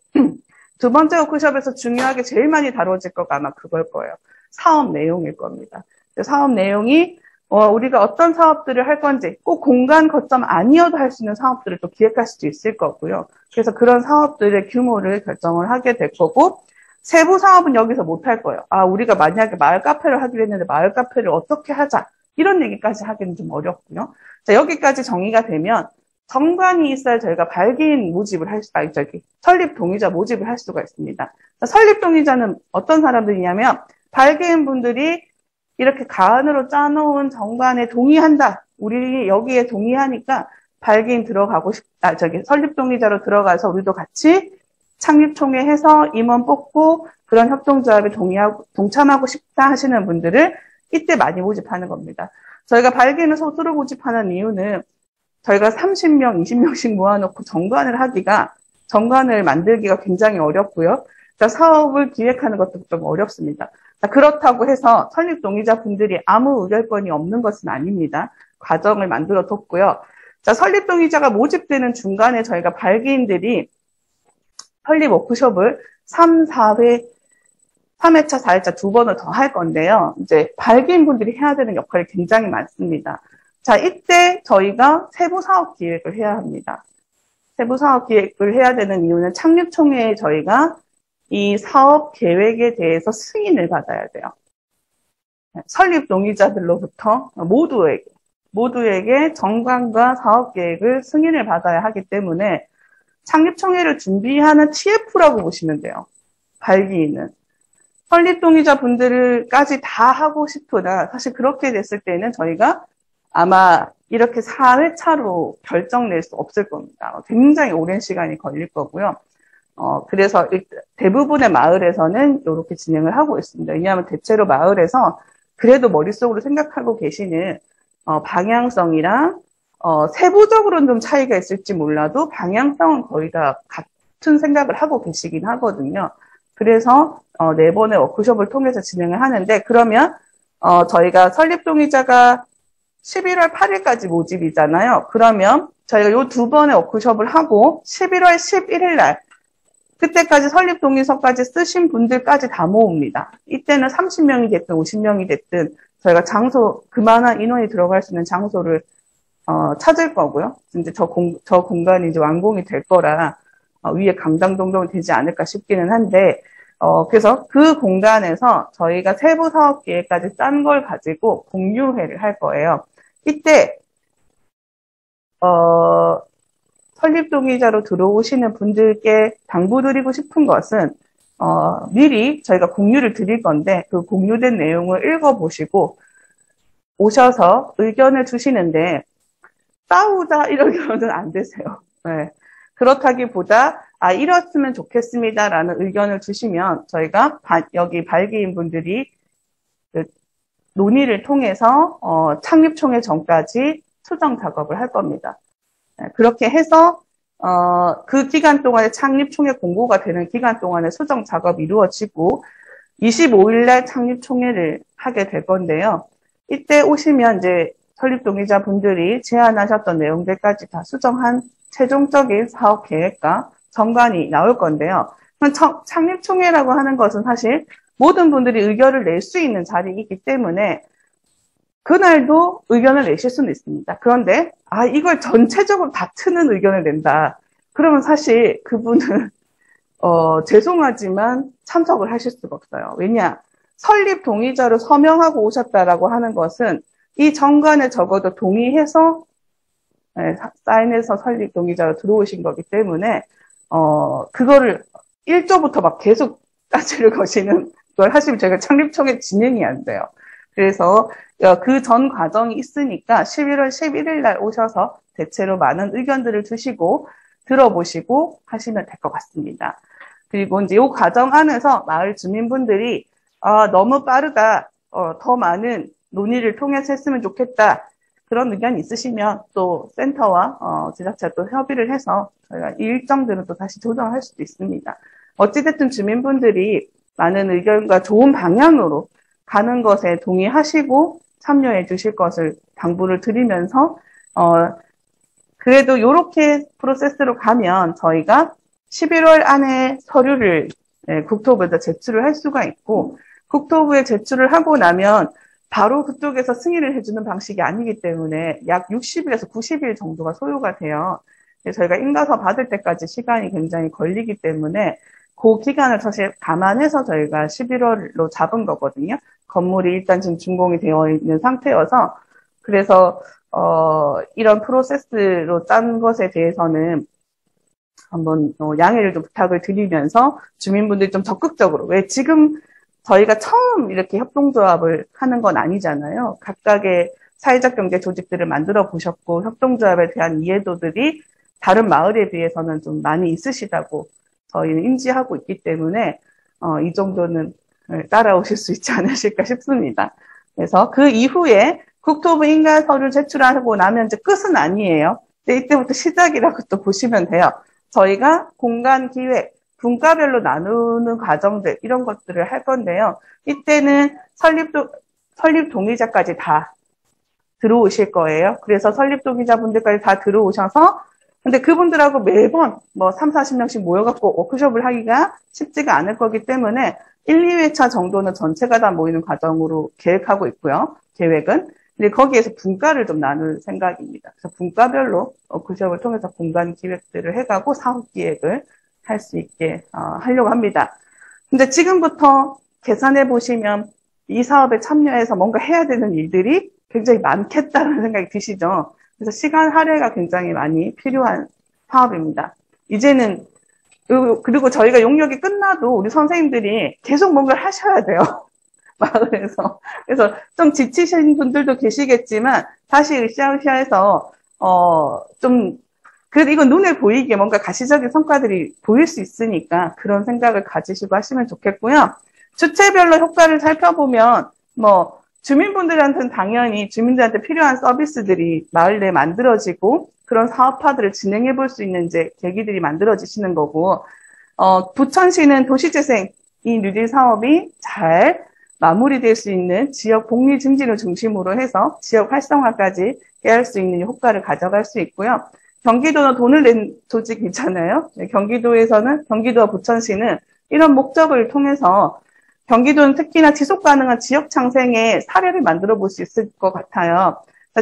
두 번째 워크숍에서 중요하게 제일 많이 다뤄질 거가 아마 그걸 거예요. 사업 내용일 겁니다. 사업 내용이 우리가 어떤 사업들을 할 건지 꼭 공간 거점 아니어도 할 수 있는 사업들을 또 기획할 수도 있을 거고요. 그래서 그런 사업들의 규모를 결정을 하게 될 거고 세부 사업은 여기서 못 할 거예요. 우리가 만약에 마을 카페를 하기로 했는데 마을 카페를 어떻게 하자 이런 얘기까지 하기는 좀 어렵고요. 자, 여기까지 정의가 되면 정관이 있어야 저희가 발기인 모집을 설립 동의자 모집을 할 수가 있습니다. 자, 설립 동의자는 어떤 사람들이냐면 발기인 분들이 이렇게 가안으로 짜놓은 정관에 동의한다. 우리 여기에 동의하니까 발기인 들어가고 싶다. 설립 동의자로 들어가서 우리도 같이 창립총회해서 임원 뽑고 그런 협동조합에 동참하고 싶다 하시는 분들을 이때 많이 모집하는 겁니다. 저희가 발기인을 소수로 모집하는 이유는 저희가 30명, 20명씩 모아놓고 정관을 만들기가 굉장히 어렵고요. 그러니까 사업을 기획하는 것도 좀 어렵습니다. 그렇다고 해서 설립 동의자 분들이 아무 의결권이 없는 것은 아닙니다. 과정을 만들어 뒀고요. 자, 설립 동의자가 모집되는 중간에 저희가 발기인들이 설립 워크숍을 3회차, 4회차 두 번을 더 할 건데요. 이제 발기인분들이 해야 되는 역할이 굉장히 많습니다. 자, 이때 저희가 세부 사업 기획을 해야 합니다. 세부 사업 기획을 해야 되는 이유는 창립총회에 저희가 이 사업 계획에 대해서 승인을 받아야 돼요. 설립 동의자들로부터 모두에게 정관과 사업 계획을 승인을 받아야 하기 때문에 창립총회를 준비하는 TF라고 보시면 돼요. 발기인은. 설립 동의자 분들까지 다 하고 싶으나 사실 그렇게 됐을 때는 저희가 아마 이렇게 4회차로 결정 낼 수 없을 겁니다. 굉장히 오랜 시간이 걸릴 거고요. 그래서 대부분의 마을에서는 이렇게 진행을 하고 있습니다. 왜냐하면 대체로 마을에서 그래도 머릿속으로 생각하고 계시는 방향성이랑 세부적으로는 좀 차이가 있을지 몰라도 방향성은 거의 다 같은 생각을 하고 계시긴 하거든요. 그래서 4번의 워크숍을 통해서 진행을 하는데 그러면 저희가 설립동의자가 11월 8일까지 모집이잖아요. 그러면 저희가 이 2번의 워크숍을 하고 11월 11일 날 그때까지 설립동의서까지 쓰신 분들까지 다 모읍니다. 이때는 30명이 됐든 50명이 됐든 저희가 그만한 인원이 들어갈 수 있는 장소를 찾을 거고요. 이제 저 공간이 이제 완공이 될 거라 위에 감당동동이 되지 않을까 싶기는 한데 그래서 그 공간에서 저희가 세부 사업 계획까지 짠 걸 가지고 공유회를 할 거예요. 이때 설립동의자로 들어오시는 분들께 당부드리고 싶은 것은 미리 저희가 공유를 드릴 건데 그 공유된 내용을 읽어보시고 오셔서 의견을 주시는데 싸우자 이러면 안 되세요. 네. 그렇다기보다 이랬으면 좋겠습니다라는 의견을 주시면 저희가 여기 발기인 분들이 그 논의를 통해서 창립총회 전까지 수정 작업을 할 겁니다. 그렇게 해서 그 기간 동안에 창립총회 공고가 되는 기간 동안에 수정 작업이 이루어지고 25일 날 창립총회를 하게 될 건데요. 이때 오시면 이제 설립동의자 분들이 제안하셨던 내용들까지 다 수정한 최종적인 사업 계획과 정관이 나올 건데요. 창립총회라고 하는 것은 사실 모든 분들이 의견을 낼 수 있는 자리이기 때문에 그날도 의견을 내실 수는 있습니다. 그런데 이걸 전체적으로 다 트는 의견을 낸다. 그러면 사실 그분은 죄송하지만 참석을 하실 수가 없어요. 왜냐? 설립 동의자로 서명하고 오셨다라고 하는 것은 이 정관에 적어도 동의해서 사인해서 설립 동의자로 들어오신 거기 때문에 그거를 1조부터 막 계속 따지를 거시는 걸 하시면 저희가 창립총회 진행이 안 돼요. 그래서 그 전 과정이 있으니까 11월 11일 날 오셔서 대체로 많은 의견들을 주시고 들어보시고 하시면 될 것 같습니다. 그리고 이제 이 과정 안에서 마을 주민분들이 너무 빠르다, 더 많은 논의를 통해서 했으면 좋겠다 그런 의견이 있으시면 또 센터와 지자체와 또 협의를 해서 저희가 이 일정들은 또 다시 조정할 수도 있습니다. 어찌됐든 주민분들이 많은 의견과 좋은 방향으로 가는 것에 동의하시고 참여해 주실 것을 당부를 드리면서 그래도 이렇게 프로세스로 가면 저희가 11월 안에 서류를 국토부에다 제출을 할 수가 있고 국토부에 제출을 하고 나면 바로 그쪽에서 승인을 해주는 방식이 아니기 때문에 약 60일에서 90일 정도가 소요가 돼요. 저희가 인가서 받을 때까지 시간이 굉장히 걸리기 때문에 그 기간을 사실 감안해서 저희가 11월로 잡은 거거든요. 건물이 일단 지금 준공이 되어 있는 상태여서 그래서 이런 프로세스로 짠 것에 대해서는 한번 양해를 좀 부탁을 드리면서 주민분들이 좀 적극적으로 왜 지금 저희가 처음 이렇게 협동조합을 하는 건 아니잖아요. 각각의 사회적 경제 조직들을 만들어 보셨고 협동조합에 대한 이해도들이 다른 마을에 비해서는 좀 많이 있으시다고 저희는 인지하고 있기 때문에 이 정도는 따라오실 수 있지 않으실까 싶습니다. 그래서 그 이후에 국토부 인가 서류 제출하고 나면 이제 끝은 아니에요. 근데 이때부터 시작이라고 또 보시면 돼요. 저희가 공간 기획, 분과별로 나누는 과정들 이런 것들을 할 건데요. 이때는 설립 동의자까지 다 들어오실 거예요. 그래서 설립 동의자분들까지 다 들어오셔서 근데 그분들하고 매번 뭐 3, 40명씩 모여갖고 워크숍을 하기가 쉽지가 않을 거기 때문에 1, 2회차 정도는 전체가 다 모이는 과정으로 계획하고 있고요. 계획은. 근데 거기에서 분과를 좀 나눌 생각입니다. 그래서 분과별로 워크숍을 통해서 공간 기획들을 해가고 사업 기획을 할 수 있게 하려고 합니다. 근데 지금부터 계산해 보시면 이 사업에 참여해서 뭔가 해야 되는 일들이 굉장히 많겠다는 생각이 드시죠? 그래서 시간 할애가 굉장히 많이 필요한 사업입니다. 이제는 그리고 저희가 용역이 끝나도 우리 선생님들이 계속 뭔가를 하셔야 돼요. 마을에서. 그래서 좀 지치신 분들도 계시겠지만 다시 으쌰으쌰해서 좀 그래도 이건 눈에 보이게 뭔가 가시적인 성과들이 보일 수 있으니까 그런 생각을 가지시고 하시면 좋겠고요. 주체별로 효과를 살펴보면 뭐 주민분들한테는 당연히 주민들한테 필요한 서비스들이 마을 내에 만들어지고 그런 사업화들을 진행해 볼 수 있는 이제 계기들이 만들어지시는 거고 부천시는 도시재생 이 뉴딜 사업이 잘 마무리될 수 있는 지역 복리 증진을 중심으로 해서 지역 활성화까지 깨할 수 있는 효과를 가져갈 수 있고요. 경기도는 돈을 낸 조직이잖아요. 경기도에서는 경기도와 부천시는 이런 목적을 통해서 경기도는 특히나 지속 가능한 지역 창생의 사례를 만들어 볼 수 있을 것 같아요.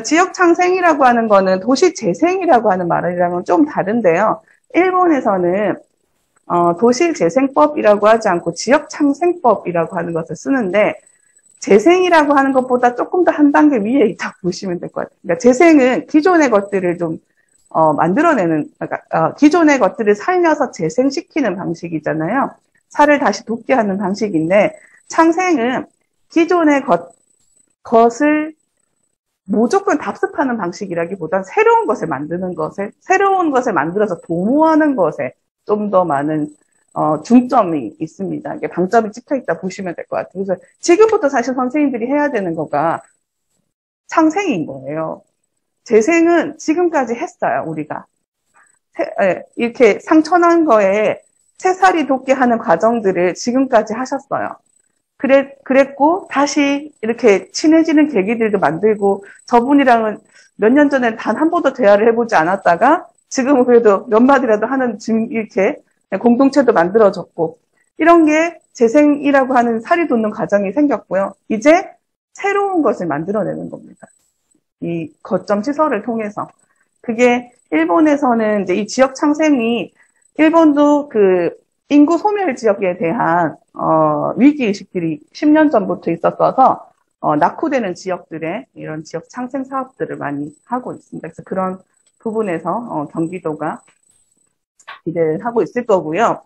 지역 창생이라고 하는 거는 도시 재생이라고 하는 말이랑은 좀 다른데요. 일본에서는 도시재생법이라고 하지 않고 지역창생법이라고 하는 것을 쓰는데 재생이라고 하는 것보다 조금 더 한 단계 위에 있다고 보시면 될 것 같아요. 그러니까 재생은 기존의 것들을 좀 만들어내는, 그러니까 기존의 것들을 살려서 재생시키는 방식이잖아요. 살을 다시 돋게 하는 방식인데 창생은 기존의 것을 무조건 답습하는 방식이라기보단 새로운 것을 만드는 것에, 새로운 것을 만들어서 도모하는 것에 좀 더 많은 중점이 있습니다. 이게 방점이 찍혀 있다 보시면 될 것 같아요. 그래서 지금부터 사실 선생님들이 해야 되는 거가 창생인 거예요. 재생은 지금까지 했어요, 우리가. 이렇게 상처난 거에 새살이 돋게 하는 과정들을 지금까지 하셨어요. 그랬고, 다시 이렇게 친해지는 계기들도 만들고, 저분이랑은 몇 년 전에 단 한 번도 대화를 해보지 않았다가, 지금은 그래도 몇 마디라도 하는 이렇게 공동체도 만들어졌고, 이런 게 재생이라고 하는 살이 돋는 과정이 생겼고요. 이제 새로운 것을 만들어내는 겁니다. 이 거점 시설을 통해서. 그게 일본에서는 이제 이 지역 창생이 일본도 그 인구 소멸 지역에 대한 위기의식들이 10년 전부터 있었어서 낙후되는 지역들의 이런 지역 창생 사업들을 많이 하고 있습니다. 그래서 그런 부분에서 경기도가 기대를 하고 있을 거고요.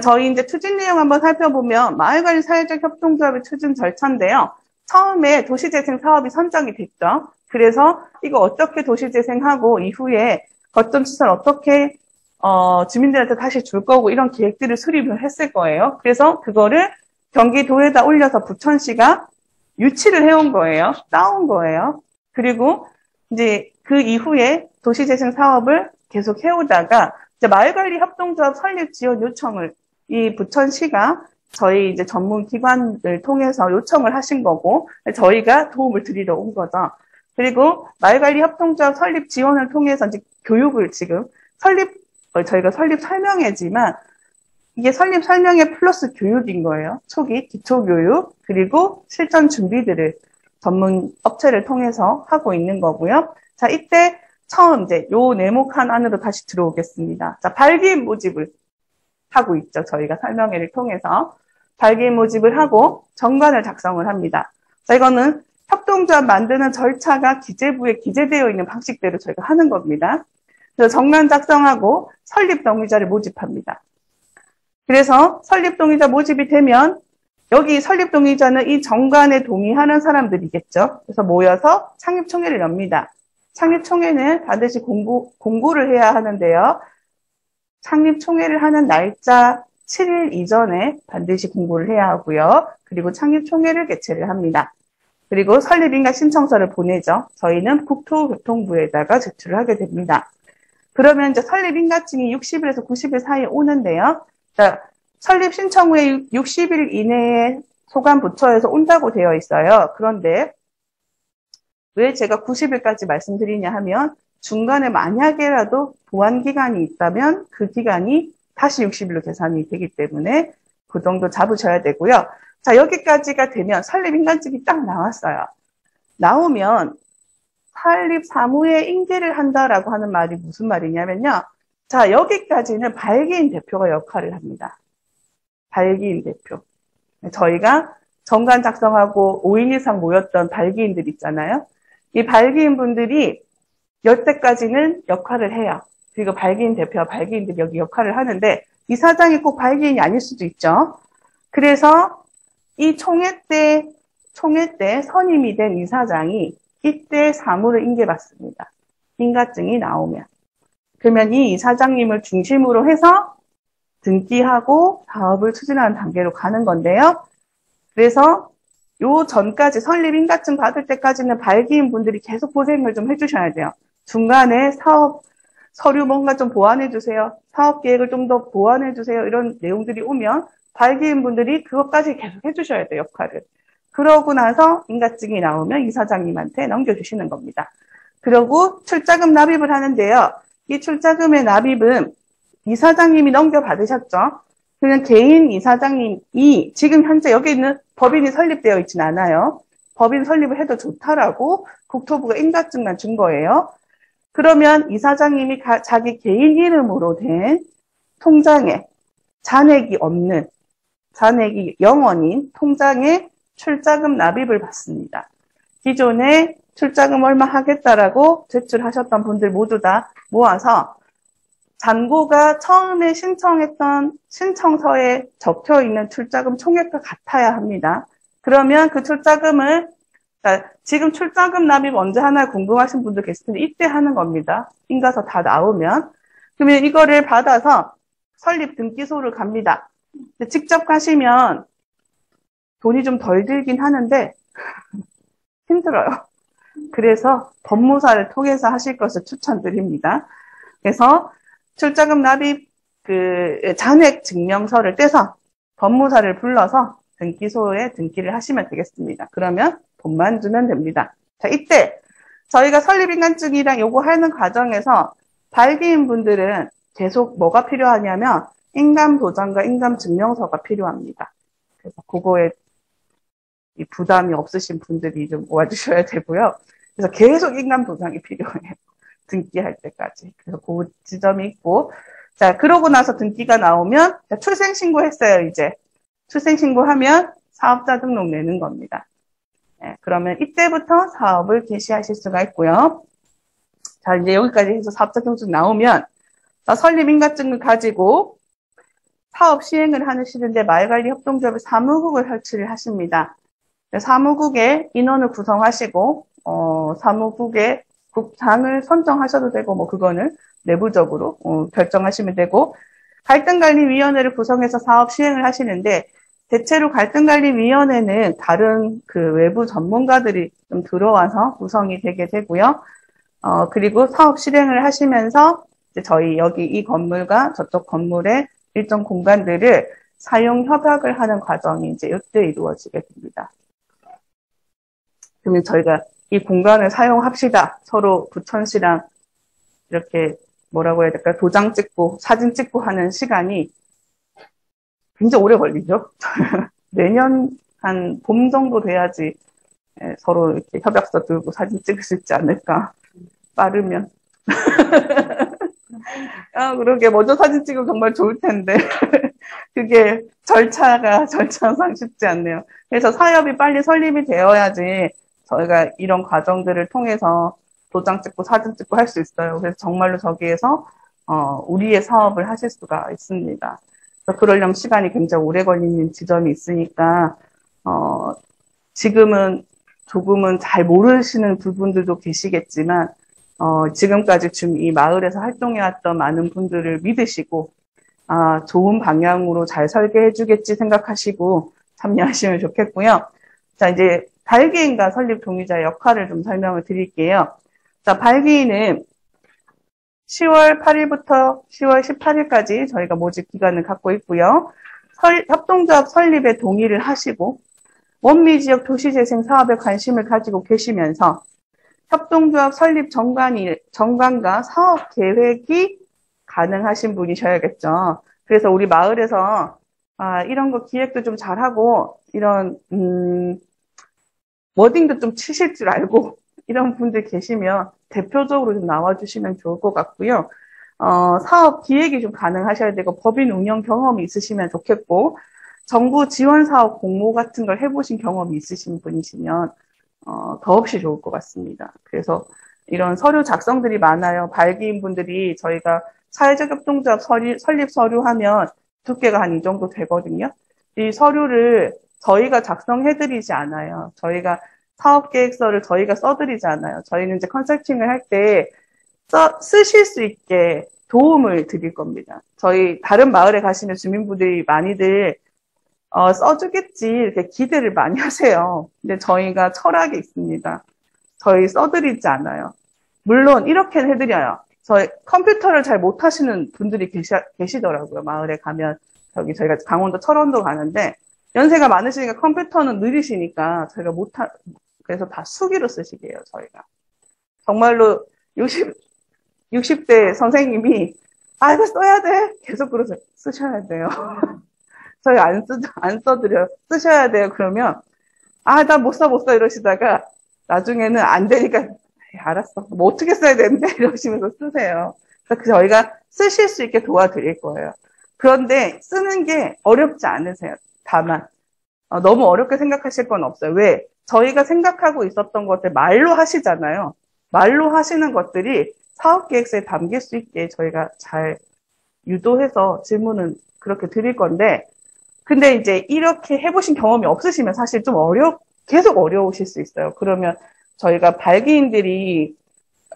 저희 이제 추진 내용 한번 살펴보면 마을관리 사회적 협동조합의 추진 절차인데요. 처음에 도시재생 사업이 선정이 됐죠. 그래서 이거 어떻게 도시재생하고 이후에 거점시설 어떻게 주민들한테 다시 줄 거고 이런 계획들을 수립을 했을 거예요. 그래서 그거를 경기도에다 올려서 부천시가 유치를 해온 거예요. 따온 거예요. 그리고 이제 그 이후에 도시재생 사업을 계속 해오다가 이제 마을관리 협동조합 설립 지원 요청을 이 부천시가 저희 이제 전문 기관을 통해서 요청을 하신 거고 저희가 도움을 드리러 온 거죠. 그리고 마을관리 협동조합 설립 지원을 통해서 이제 교육을 지금 저희가 설립 설명회지만 이게 설립 설명회 플러스 교육인 거예요. 초기 기초 교육 그리고 실전 준비들을 전문 업체를 통해서 하고 있는 거고요. 자, 이때 처음 이제 요 네모칸 안으로 다시 들어오겠습니다. 자, 발기인 모집을 하고 있죠. 저희가 설명회를 통해서 발기인 모집을 하고 정관을 작성을 합니다. 자, 이거는 협동조합 만드는 절차가 기재부에 기재되어 있는 방식대로 저희가 하는 겁니다. 그래서 정관 작성하고 설립 동의자를 모집합니다. 그래서 설립 동의자 모집이 되면 여기 설립 동의자는 이 정관에 동의하는 사람들이겠죠. 그래서 모여서 창립총회를 엽니다. 창립총회는 반드시 공고를 해야 하는데요. 창립총회를 하는 날짜 7일 이전에 반드시 공고를 해야 하고요. 그리고 창립총회를 개최를 합니다. 그리고 설립인가 신청서를 보내죠. 저희는 국토교통부에다가 제출을 하게 됩니다. 그러면 이제 설립인가증이 60일에서 90일 사이에 오는데요. 자, 설립 신청 후에 60일 이내에 소관부처에서 온다고 되어 있어요. 그런데 왜 제가 90일까지 말씀드리냐 하면 중간에 만약에라도 보완 기간이 있다면 그 기간이 다시 60일로 계산이 되기 때문에 그 정도 잡으셔야 되고요. 자, 여기까지가 되면 설립인간증이 딱 나왔어요. 나오면 설립 사무에 인계를 한다라고 하는 말이 무슨 말이냐면요. 자, 여기까지는 발기인 대표가 역할을 합니다. 발기인 대표. 저희가 정관 작성하고 5인 이상 모였던 발기인들 있잖아요. 이 발기인 분들이 여태까지는 역할을 해요. 그리고 발기인 대표와 발기인들이 여기 역할을 하는데 이사장이 꼭 발기인이 아닐 수도 있죠. 그래서 이 총회 때 선임이 된 이사장이 이때 사무를 인계받습니다. 인가증이 나오면. 그러면 이 이사장님을 중심으로 해서 등기하고 사업을 추진하는 단계로 가는 건데요. 그래서 요 전까지 설립인가증 받을 때까지는 발기인 분들이 계속 고생을 좀 해주셔야 돼요. 중간에 사업 서류 뭔가 좀 보완해 주세요. 사업 계획을 좀 더 보완해 주세요. 이런 내용들이 오면 발기인 분들이 그것까지 계속 해주셔야 돼요, 역할을. 그러고 나서 인가증이 나오면 이사장님한테 넘겨주시는 겁니다. 그리고 출자금 납입을 하는데요. 이 출자금의 납입은 이사장님이 넘겨받으셨죠. 그냥 개인 이사장님이 지금 현재 여기 있는 법인이 설립되어 있진 않아요. 법인 설립을 해도 좋다라고 국토부가 인가증만 준 거예요. 그러면 이사장님이 자기 개인 이름으로 된 통장에 잔액이 없는, 잔액이 0원인 통장에 출자금 납입을 받습니다. 기존에 출자금 얼마 하겠다라고 제출하셨던 분들 모두 다 모아서 잔고가 처음에 신청했던 신청서에 적혀 있는 출자금 총액과 같아야 합니다. 그러면 그 출자금을, 그러니까 지금 출자금 납입 언제 하나 궁금하신 분들 계실 텐데 이때 하는 겁니다. 인가서 다 나오면. 그러면 이거를 받아서 설립 등기소를 갑니다. 직접 가시면 돈이 좀 덜 들긴 하는데 힘들어요. 그래서 법무사를 통해서 하실 것을 추천드립니다. 그래서 출자금 납입 잔액 증명서를 떼서 법무사를 불러서 등기소에 등기를 하시면 되겠습니다. 그러면 돈만 주면 됩니다. 자, 이때 저희가 설립인간증이랑 요거 하는 과정에서 발기인 분들은 계속 뭐가 필요하냐면 인감도장과 인감증명서가 필요합니다. 그래서 그거에 이 부담이 없으신 분들이 좀 모아주셔야 되고요. 그래서 계속 인감도장이 필요해요. 등기할 때까지. 그래서 그 지점이 있고. 자, 그러고 나서 등기가 나오면, 자, 출생신고 했어요, 이제. 출생신고하면 사업자 등록 내는 겁니다. 네, 그러면 이때부터 사업을 개시하실 수가 있고요. 자, 이제 여기까지 해서 사업자 등록 나오면, 자, 설립인가증을 가지고 사업 시행을 하시는데 마을관리협동조합의 사무국을 설치를 하십니다. 사무국에 인원을 구성하시고, 사무국에 국장을 선정하셔도 되고, 뭐, 그거는 내부적으로, 결정하시면 되고, 갈등관리위원회를 구성해서 사업 시행을 하시는데, 대체로 갈등관리위원회는 다른 외부 전문가들이 좀 들어와서 구성이 되게 되고요. 그리고 사업 실행을 하시면서, 이제 저희 여기 이 건물과 저쪽 건물의 일정 공간들을 사용 협약을 하는 과정이 이제 이때 이루어지게 됩니다. 그러면 저희가 이 공간을 사용합시다. 서로 부천시랑 이렇게 뭐라고 해야 될까요? 도장 찍고 사진 찍고 하는 시간이 굉장히 오래 걸리죠. 내년 한 봄 정도 돼야지 서로 이렇게 협약서 들고 사진 찍을 수 있지 않을까. 빠르면. 그러게 먼저 사진 찍으면 정말 좋을 텐데 그게 절차상 쉽지 않네요. 그래서 사업이 빨리 설립이 되어야지 저희가 이런 과정들을 통해서 도장 찍고 사진 찍고 할 수 있어요. 그래서 정말로 저기에서 우리의 사업을 하실 수가 있습니다. 그래서 그러려면 시간이 굉장히 오래 걸리는 지점이 있으니까 지금은 조금은 잘 모르시는 부분들도 계시겠지만 지금까지 이 마을에서 활동해왔던 많은 분들을 믿으시고 좋은 방향으로 잘 설계해 주겠지 생각하시고 참여하시면 좋겠고요. 자, 이제 발기인과 설립 동의자의 역할을 좀 설명을 드릴게요. 자, 발기인은 10월 8일부터 10월 18일까지 저희가 모집 기간을 갖고 있고요. 협동조합 설립에 동의를 하시고 원미지역 도시재생 사업에 관심을 가지고 계시면서 협동조합 설립 정관과 사업 계획이 가능하신 분이셔야겠죠. 그래서 우리 마을에서 이런 거 기획도 좀 잘하고 이런 워딩도 좀 치실 줄 알고 이런 분들 계시면 대표적으로 좀 나와주시면 좋을 것 같고요. 사업 기획이 좀 가능하셔야 되고 법인 운영 경험이 있으시면 좋겠고 정부 지원 사업 공모 같은 걸 해보신 경험이 있으신 분이시면 더없이 좋을 것 같습니다. 그래서 이런 서류 작성들이 많아요. 발기인 분들이 저희가 사회적 협동조합 설립 서류 하면 두께가 한 이 정도 되거든요. 이 서류를 저희가 작성해드리지 않아요. 저희가 사업계획서를 저희가 써드리지 않아요. 저희는 이제 컨설팅을 할 때 쓰실 수 있게 도움을 드릴 겁니다. 저희 다른 마을에 가시면 주민분들이 많이들 써주겠지 이렇게 기대를 많이 하세요. 근데 저희가 철학이 있습니다. 저희 써드리지 않아요. 물론 이렇게는 해드려요. 저희 컴퓨터를 잘 못하시는 분들이 계시더라고요. 마을에 가면 저희가 강원도 철원도 가는데 연세가 많으시니까 컴퓨터는 느리시니까 저희가 그래서 다 수기로 쓰시게 해요. 저희가 정말로 60대 선생님이 이거 써야 돼 계속 그러세요. 쓰셔야 돼요. 저희 안 써드려요. 쓰셔야 돼요. 그러면 나 못 써 이러시다가 나중에는 안 되니까 알았어. 뭐 어떻게 써야 되는데 이러시면서 쓰세요. 그래서 저희가 쓰실 수 있게 도와드릴 거예요. 그런데 쓰는 게 어렵지 않으세요. 다만 너무 어렵게 생각하실 건 없어요. 왜? 저희가 생각하고 있었던 것들 말로 하시잖아요. 말로 하시는 것들이 사업계획서에 담길 수 있게 저희가 잘 유도해서 질문은 그렇게 드릴 건데 근데 이제 이렇게 해보신 경험이 없으시면 사실 좀 계속 어려우실 수 있어요. 그러면 저희가 발기인들이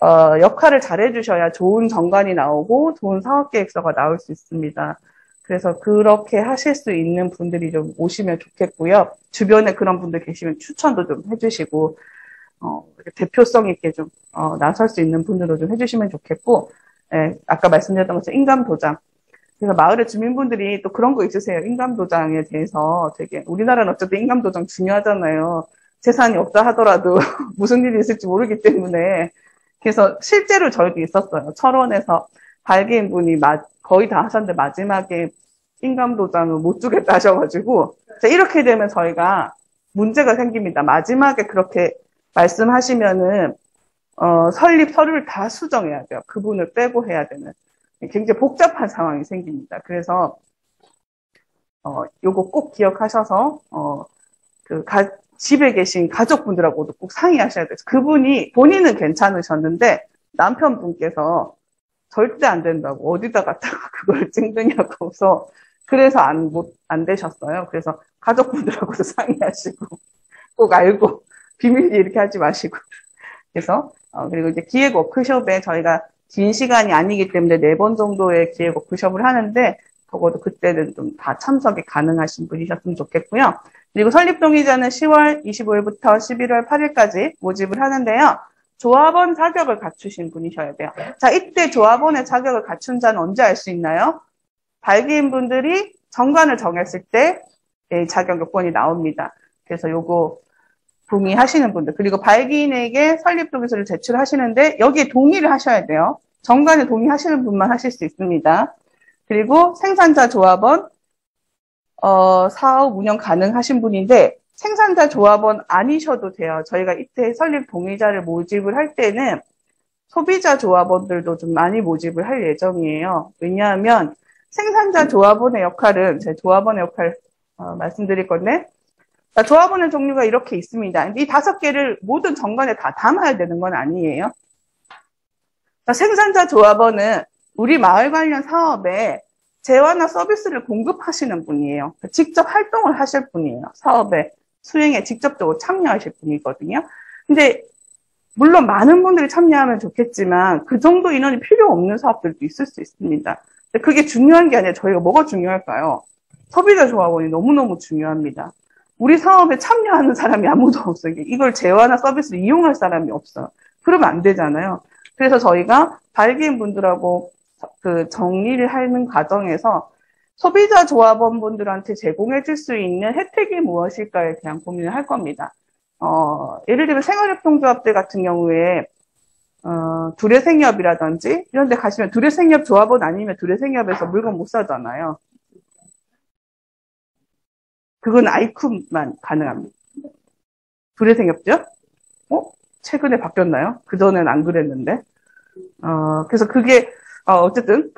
역할을 잘 해주셔야 좋은 정관이 나오고 좋은 사업계획서가 나올 수 있습니다. 그래서 그렇게 하실 수 있는 분들이 좀 오시면 좋겠고요. 주변에 그런 분들 계시면 추천도 좀 해주시고 대표성 있게 좀 나설 수 있는 분들도 좀 해주시면 좋겠고 아까 말씀드렸던 것처럼 인감도장. 그래서 마을의 주민분들이 또 그런 거 있으세요. 인감도장에 대해서 되게 우리나라는 어쨌든 인감도장 중요하잖아요. 재산이 없다 하더라도 무슨 일이 있을지 모르기 때문에 그래서 실제로 저희도 있었어요. 철원에서 발기인 분이 거의 다 하셨는데 마지막에 인감도장을 못 주겠다 하셔가지고 이렇게 되면 저희가 문제가 생깁니다. 마지막에 그렇게 말씀하시면은 설립 서류를 다 수정해야 돼요. 그분을 빼고 해야 되는 굉장히 복잡한 상황이 생깁니다. 그래서 요거 꼭 기억하셔서 집에 계신 가족분들하고도 꼭 상의하셔야 돼요. 그분이 본인은 괜찮으셨는데 남편분께서 절대 안 된다고 어디다 갖다가 그걸 찍느냐고서 그래서 안 되셨어요. 그래서 가족분들하고도 상의하시고 꼭 알고 비밀리 이렇게 하지 마시고 그래서 그리고 이제 기획 워크숍에 저희가 긴 시간이 아니기 때문에 4번 정도의 기획 워크숍을 하는데 적어도 그때는 좀 다 참석이 가능하신 분이셨으면 좋겠고요. 그리고 설립동의자는 10월 25일부터 11월 8일까지 모집을 하는데요. 조합원 자격을 갖추신 분이셔야 돼요. 자, 이때 조합원의 자격을 갖춘 자는 언제 알 수 있나요? 발기인 분들이 정관을 정했을 때 자격 요건이 나옵니다. 그래서 요거 동의하시는 분들 그리고 발기인에게 설립동의서를 제출하시는데 여기에 동의를 하셔야 돼요. 정관에 동의하시는 분만 하실 수 있습니다. 그리고 생산자 조합원 사업 운영 가능하신 분인데 생산자 조합원 아니셔도 돼요. 저희가 이때 설립 동의자를 모집을 할 때는 소비자 조합원들도 좀 많이 모집을 할 예정이에요. 왜냐하면 생산자 조합원의 역할은 제 조합원의 역할 말씀드릴 건데 조합원의 종류가 이렇게 있습니다. 이 5개를 모든 정관에 다 담아야 되는 건 아니에요. 생산자 조합원은 우리 마을 관련 사업에 재화나 서비스를 공급하시는 분이에요. 직접 활동을 하실 분이에요. 사업에 수행에 직접적으로 참여하실 분이거든요. 근데 물론 많은 분들이 참여하면 좋겠지만 그 정도 인원이 필요 없는 사업들도 있을 수 있습니다. 근데 그게 중요한 게 아니라 저희가 뭐가 중요할까요? 소비자 조합원이 너무너무 중요합니다. 우리 사업에 참여하는 사람이 아무도 없어요. 이걸 재화나 서비스를 이용할 사람이 없어요. 그러면 안 되잖아요. 그래서 저희가 발기인 분들하고 그 정리를 하는 과정에서 소비자 조합원 분들한테 제공해 줄 수 있는 혜택이 무엇일까에 대한 고민을 할 겁니다. 예를 들면 생활협동조합들 같은 경우에 두레생협이라든지 이런 데 가시면 두레생협 조합원 아니면 두레생협에서 물건 못 사잖아요. 그건 아이쿠만 가능합니다. 두레생협죠? 최근에 바뀌었나요? 그전엔 안 그랬는데. 그래서 그게, 어쨌든,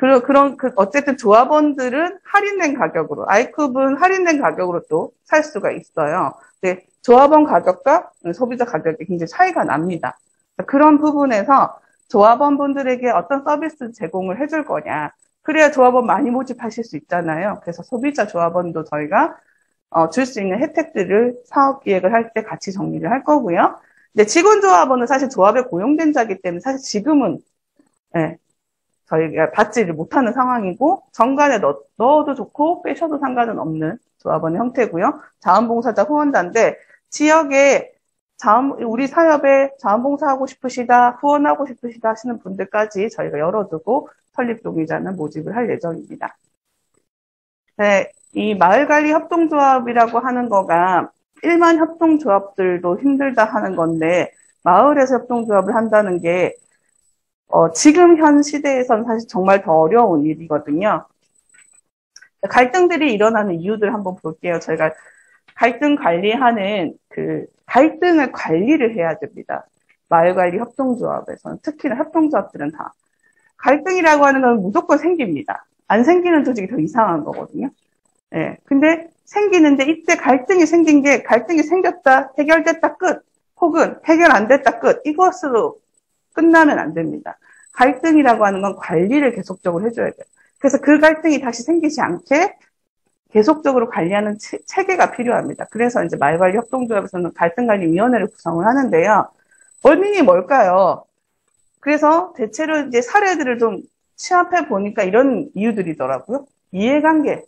어쨌든 조합원들은 할인된 가격으로, 아이쿱은 할인된 가격으로 또 살 수가 있어요. 근데 조합원 가격과 소비자 가격이 굉장히 차이가 납니다. 그런 부분에서 조합원분들에게 어떤 서비스 제공을 해줄 거냐. 그래야 조합원 많이 모집하실 수 있잖아요. 그래서 소비자 조합원도 저희가 줄 수 있는 혜택들을 사업 기획을 할 때 같이 정리를 할 거고요. 근데 직원조합원은 사실 조합에 고용된 자이기 때문에 사실 지금은 네, 저희가 받지를 못하는 상황이고 정관에 넣어도 좋고 빼셔도 상관은 없는 조합원의 형태고요. 자원봉사자 후원자인데 지역에 우리 사업에 자원봉사하고 싶으시다, 후원하고 싶으시다 하시는 분들까지 저희가 열어두고 설립동의자는 모집을 할 예정입니다. 네, 이 마을관리협동조합이라고 하는 거가 일반 협동조합들도 힘들다 하는 건데 마을에서 협동조합을 한다는 게 지금 현 시대에선 사실 정말 더 어려운 일이거든요. 갈등들이 일어나는 이유들 한번 볼게요. 저희가 갈등 관리하는 갈등을 관리를 해야 됩니다. 마을관리 협동조합에서는 특히나 협동조합들은 다 갈등이라고 하는 건 무조건 생깁니다. 안 생기는 조직이 더 이상한 거거든요. 예. 근데 생기는데 이때 갈등이 생긴 게 갈등이 생겼다, 해결됐다, 끝. 혹은 해결 안 됐다, 끝. 이것으로 끝나면 안 됩니다. 갈등이라고 하는 건 관리를 계속적으로 해줘야 돼요. 그래서 그 갈등이 다시 생기지 않게 계속적으로 관리하는 체계가 필요합니다. 그래서 이제 마을관리 협동조합에서는 갈등관리위원회를 구성을 하는데요. 원인이 뭘까요? 그래서 대체로 이제 사례들을 좀 취합해 보니까 이런 이유들이더라고요. 이해관계.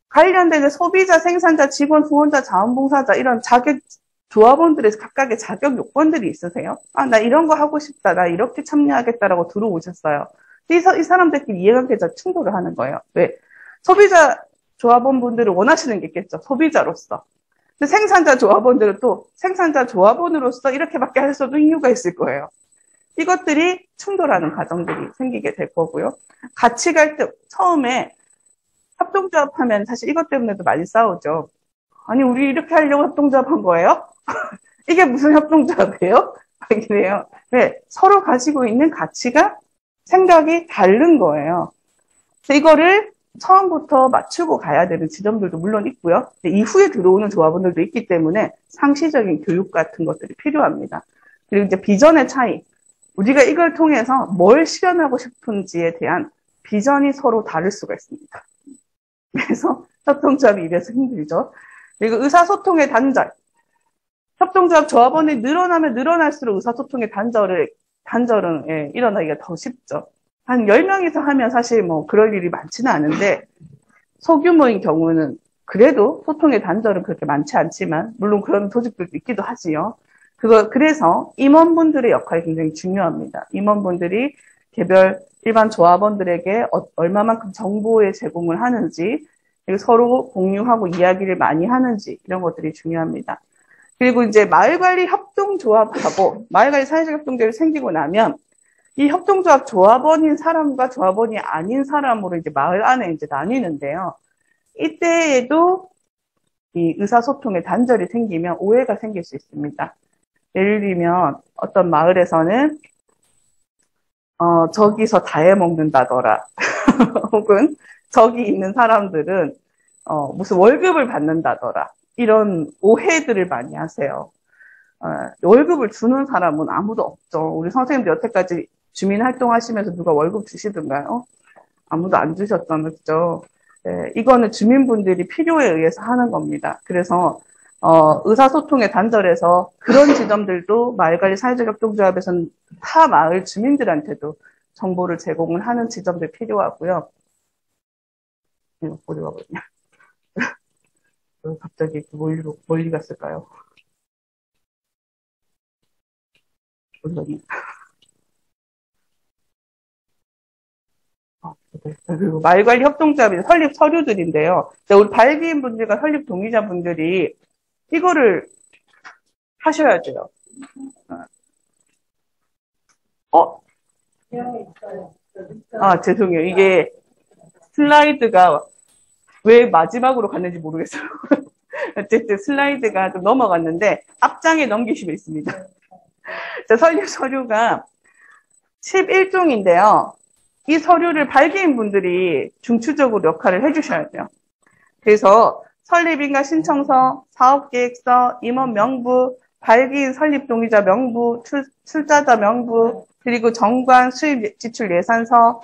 관련된 소비자, 생산자, 직원, 후원자, 자원봉사자 이런 조합원들의 각각의 자격 요건들이 있으세요? 나 이런 거 하고 싶다. 나 이렇게 참여하겠다라고 들어오셨어요. 이 사람들끼리 이해관계자 충돌을 하는 거예요. 왜? 소비자 조합원분들을 원하시는 게 있겠죠. 소비자로서. 근데 생산자 조합원들은 또 생산자 조합원으로서 이렇게밖에 할 수 없는 이유가 있을 거예요. 이것들이 충돌하는 과정들이 생기게 될 거고요. 가치 갈등. 처음에 협동조합 하면 사실 이것 때문에도 많이 싸우죠. 아니, 우리 이렇게 하려고 협동조합 한 거예요? 이게 무슨 협동조합이에요? 이래요. 네, 서로 가지고 있는 가치가, 생각이 다른 거예요. 그래서 이거를 처음부터 맞추고 가야 되는 지점들도 물론 있고요. 이후에 들어오는 조합원들도 있기 때문에 상시적인 교육 같은 것들이 필요합니다. 그리고 이제 비전의 차이. 우리가 이걸 통해서 뭘 실현하고 싶은지에 대한 비전이 서로 다를 수가 있습니다. 그래서 협동조합이 이래서 힘들죠. 그리고 의사소통의 단절. 협동조합 조합원이 늘어나면 늘어날수록 의사소통의 단절은 일어나기가 더 쉽죠. 한 10명이서 하면 사실 뭐 그럴 일이 많지는 않은데 소규모인 경우는 그래도 소통의 단절은 그렇게 많지 않지만 물론 그런 조직들도 있기도 하지요. 그래서 임원분들의 역할이 굉장히 중요합니다. 임원분들이 개별 일반 조합원들에게 얼마만큼 정보의 제공을 하는지 그리고 서로 공유하고 이야기를 많이 하는지 이런 것들이 중요합니다. 그리고 이제 마을관리 협동조합하고 마을관리 사회적 협동조합이 생기고 나면 이 협동조합 조합원인 사람과 조합원이 아닌 사람으로 이제 마을 안에 이제 나뉘는데요. 이때에도 이 의사소통의 단절이 생기면 오해가 생길 수 있습니다. 예를 들면 어떤 마을에서는 저기서 다 해먹는다더라. 혹은 저기 있는 사람들은 무슨 월급을 받는다더라. 이런 오해들을 많이 하세요. 월급을 주는 사람은 아무도 없죠. 우리 선생님들 여태까지 주민활동 하시면서 누가 월급 주시던가요? 아무도 안 주셨잖아요. 그죠? 네, 이거는 주민분들이 필요에 의해서 하는 겁니다. 그래서 의사소통의 단절에서 그런 지점들도 마을관리 사회적 협동조합에서는 타 마을 주민들한테도 정보를 제공을 하는 지점들 필요하고요. 이거 어디 가버리냐. 갑자기 멀리 갔을까요? 그리고 마을관리 협동조합의 설립 서류들인데요. 우리 발기인 분들과 설립 동의자 분들이 이거를 하셔야 돼요. 어? 아, 죄송해요. 이게 슬라이드가 왜 마지막으로 갔는지 모르겠어요. 어쨌든 슬라이드가 좀 넘어갔는데 앞장에 넘기시면 있습니다. 자, 설립 서류가 11종인데요. 이 서류를 발기인 분들이 중추적으로 역할을 해주셔야 돼요. 그래서 설립인가 신청서, 사업계획서, 임원 명부, 발기인 설립 동의자 명부, 출자자 명부, 그리고 정관 수입 지출 예산서,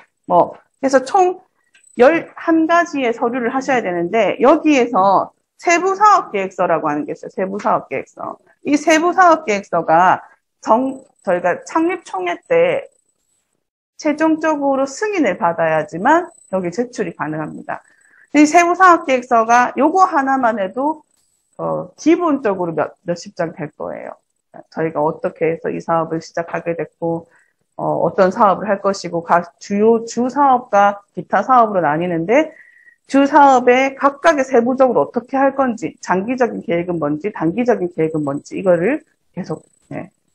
해서 총 11가지의 서류를 하셔야 되는데, 여기에서 세부사업계획서라고 하는 게 있어요. 세부사업계획서. 이 세부사업계획서가 저희가 창립총회 때 최종적으로 승인을 받아야지만 여기 제출이 가능합니다. 이 세부사업계획서가 요거 하나만 해도 기본적으로 몇십 장 될 거예요. 저희가 어떻게 해서 이 사업을 시작하게 됐고 어떤 사업을 할 것이고 각 주요 주 사업과 기타 사업으로 나뉘는데 주 사업에 각각의 세부적으로 어떻게 할 건지 장기적인 계획은 뭔지 단기적인 계획은 뭔지 이거를 계속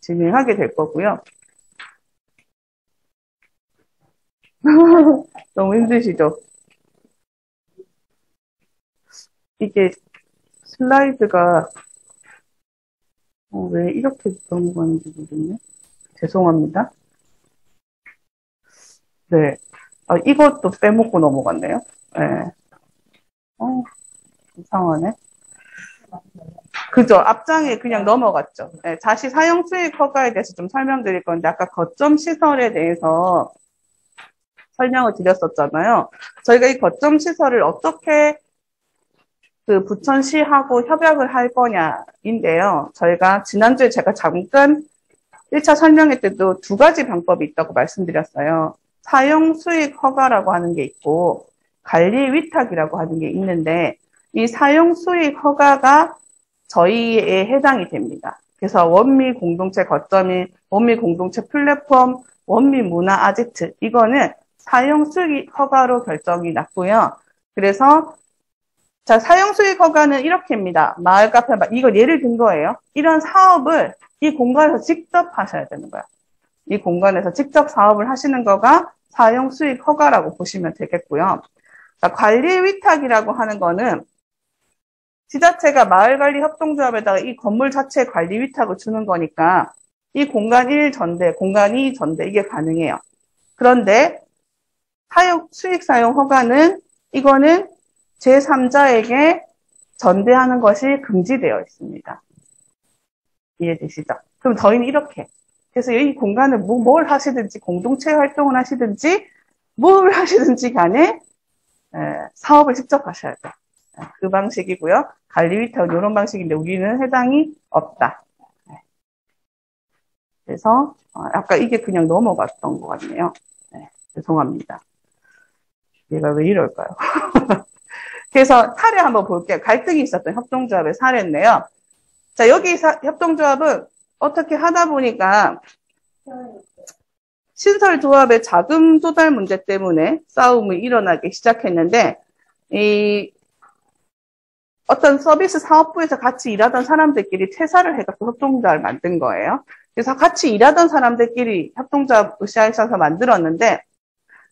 진행하게 될 거고요. 너무 힘드시죠? 이게 슬라이드가 왜 이렇게 넘어가는지 모르겠네. 죄송합니다. 네. 이것도 빼먹고 넘어갔네요. 네. 이상하네. 그죠. 앞장에 그냥 넘어갔죠. 네. 자시 사용 수익 허가에 대해서 좀 설명드릴 건데, 아까 거점 시설에 대해서 설명을 드렸었잖아요. 저희가 이 거점 시설을 어떻게 그 부천시하고 협약을 할 거냐인데요. 저희가 지난주에 제가 잠깐 1차 설명회 때도 두 가지 방법이 있다고 말씀드렸어요. 사용 수익 허가라고 하는 게 있고 관리 위탁이라고 하는 게 있는데 이 사용 수익 허가가 저희에 해당이 됩니다. 그래서 원미 공동체 거점인 원미 공동체 플랫폼 원미 문화 아지트 이거는 사용 수익 허가로 결정이 났고요. 그래서 자, 사용수익 허가는 이렇게입니다. 마을 카페, 이거 예를 든 거예요. 이런 사업을 이 공간에서 직접 하셔야 되는 거예요. 이 공간에서 직접 사업을 하시는 거가 사용수익 허가라고 보시면 되겠고요. 자, 관리 위탁이라고 하는 거는 지자체가 마을관리협동조합에다가 이 건물 자체 관리 위탁을 주는 거니까 이 공간 1 전대, 공간 2 전대 이게 가능해요. 그런데 수익 사용 허가는 이거는 제3자에게 전대하는 것이 금지되어 있습니다. 이해되시죠? 그럼 저희는 이렇게. 그래서 이 공간을 뭘 하시든지, 공동체 활동을 하시든지, 뭘 하시든지 간에, 사업을 직접 하셔야 돼요. 그 방식이고요. 관리 위탁은 이런 방식인데, 우리는 해당이 없다. 그래서, 아까 이게 그냥 넘어갔던 것 같네요. 죄송합니다. 얘가 왜 이럴까요? 그래서 사례 한번 볼게요. 갈등이 있었던 협동조합의 사례인데요. 자, 여기 협동조합은 어떻게 하다 보니까 신설조합의 자금 조달 문제 때문에 싸움이 일어나기 시작했는데 어떤 서비스 사업부에서 같이 일하던 사람들끼리 퇴사를 해서 협동조합을 만든 거예요. 그래서 같이 일하던 사람들끼리 협동조합 으쌰으쌰해서 만들었는데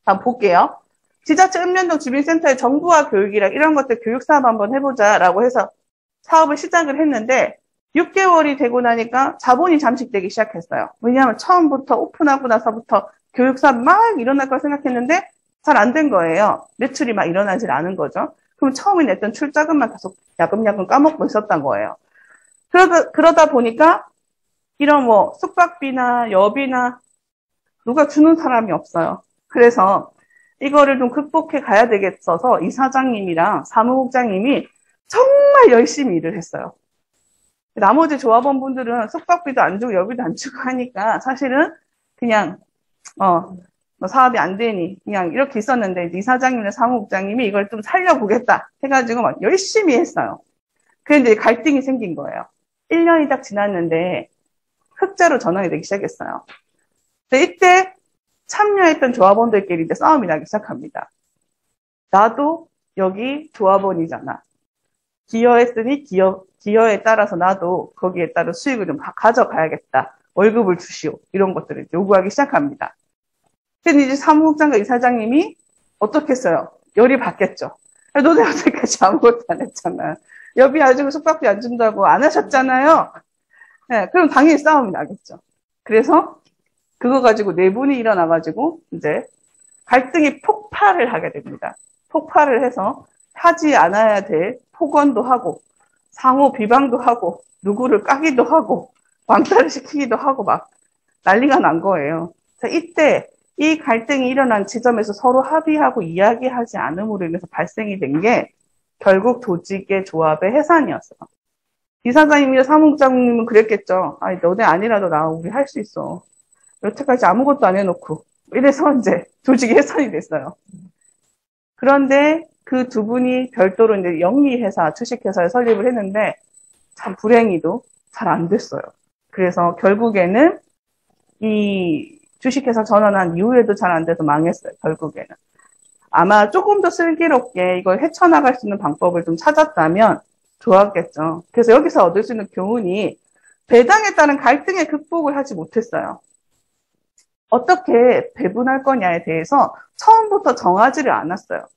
한번 볼게요. 지자체 읍면동 주민센터의 정부와 교육이랑 이런 것들 교육사업 한번 해보자라고 해서 사업을 시작을 했는데 6개월이 되고 나니까 자본이 잠식되기 시작했어요. 왜냐하면 처음부터 오픈하고 나서부터 교육사업 막 일어날 걸 생각했는데 잘 안 된 거예요. 매출이 막 일어나질 않은 거죠. 그럼 처음에 냈던 출자금만 계속 야금야금 까먹고 있었던 거예요. 그러다 보니까 이런 숙박비나 여비나 누가 주는 사람이 없어요. 그래서 이거를 좀 극복해 가야 되겠어서 이사장님이랑 사무국장님이 정말 열심히 일을 했어요. 나머지 조합원분들은 숙박비도 안 주고 여비도 안 주고 하니까 사실은 그냥 사업이 안 되니 그냥 이렇게 있었는데 이사장님이랑 사무국장님이 이걸 좀 살려보겠다 해가지고 막 열심히 했어요. 그런데 갈등이 생긴 거예요. 1년이 딱 지났는데 흑자로 전환이 되기 시작했어요. 근데 이때 참여했던 조합원들끼리 이제 싸움이 나기 시작합니다. 나도 여기 조합원이잖아. 기여했으니 기여에 따라서 나도 거기에 따른 수익을 좀 가져가야겠다. 월급을 주시오. 이런 것들을 요구하기 시작합니다. 근데 이제 사무국장과 이사장님이 어떻게 했어요? 열이 받겠죠. 너네 여태까지 아무것도 안 했잖아. 여비 안 주고 숙박비 안 준다고 안 하셨잖아요. 네, 그럼 당연히 싸움이 나겠죠. 그래서 그거 가지고 내분이 일어나가지고 이제 갈등이 폭발을 하게 됩니다. 폭발을 해서 하지 않아야 될 폭언도 하고 상호 비방도 하고 누구를 까기도 하고 왕따를 시키기도 하고 막 난리가 난 거예요. 자, 이때 이 갈등이 일어난 지점에서 서로 합의하고 이야기하지 않음으로 인해서 발생이 된 게 결국 조직의 조합의 해산이었어요. 이사장님이나 사무국장님은 그랬겠죠. 아니, 너네 아니라도 나 우리 할 수 있어. 여태까지 아무것도 안 해놓고 이래서 이제 조직이 해산이 됐어요. 그런데 그 두 분이 별도로 이제 영리회사, 주식회사를 설립을 했는데 참 불행히도 잘 안 됐어요. 그래서 결국에는 이 주식회사 전환한 이후에도 잘 안 돼서 망했어요. 결국에는. 아마 조금 더 슬기롭게 이걸 헤쳐나갈 수 있는 방법을 좀 찾았다면 좋았겠죠. 그래서 여기서 얻을 수 있는 교훈이 배당에 따른 갈등의 극복을 하지 못했어요. 어떻게 배분할 거냐에 대해서 처음부터 정하지를 않았어요.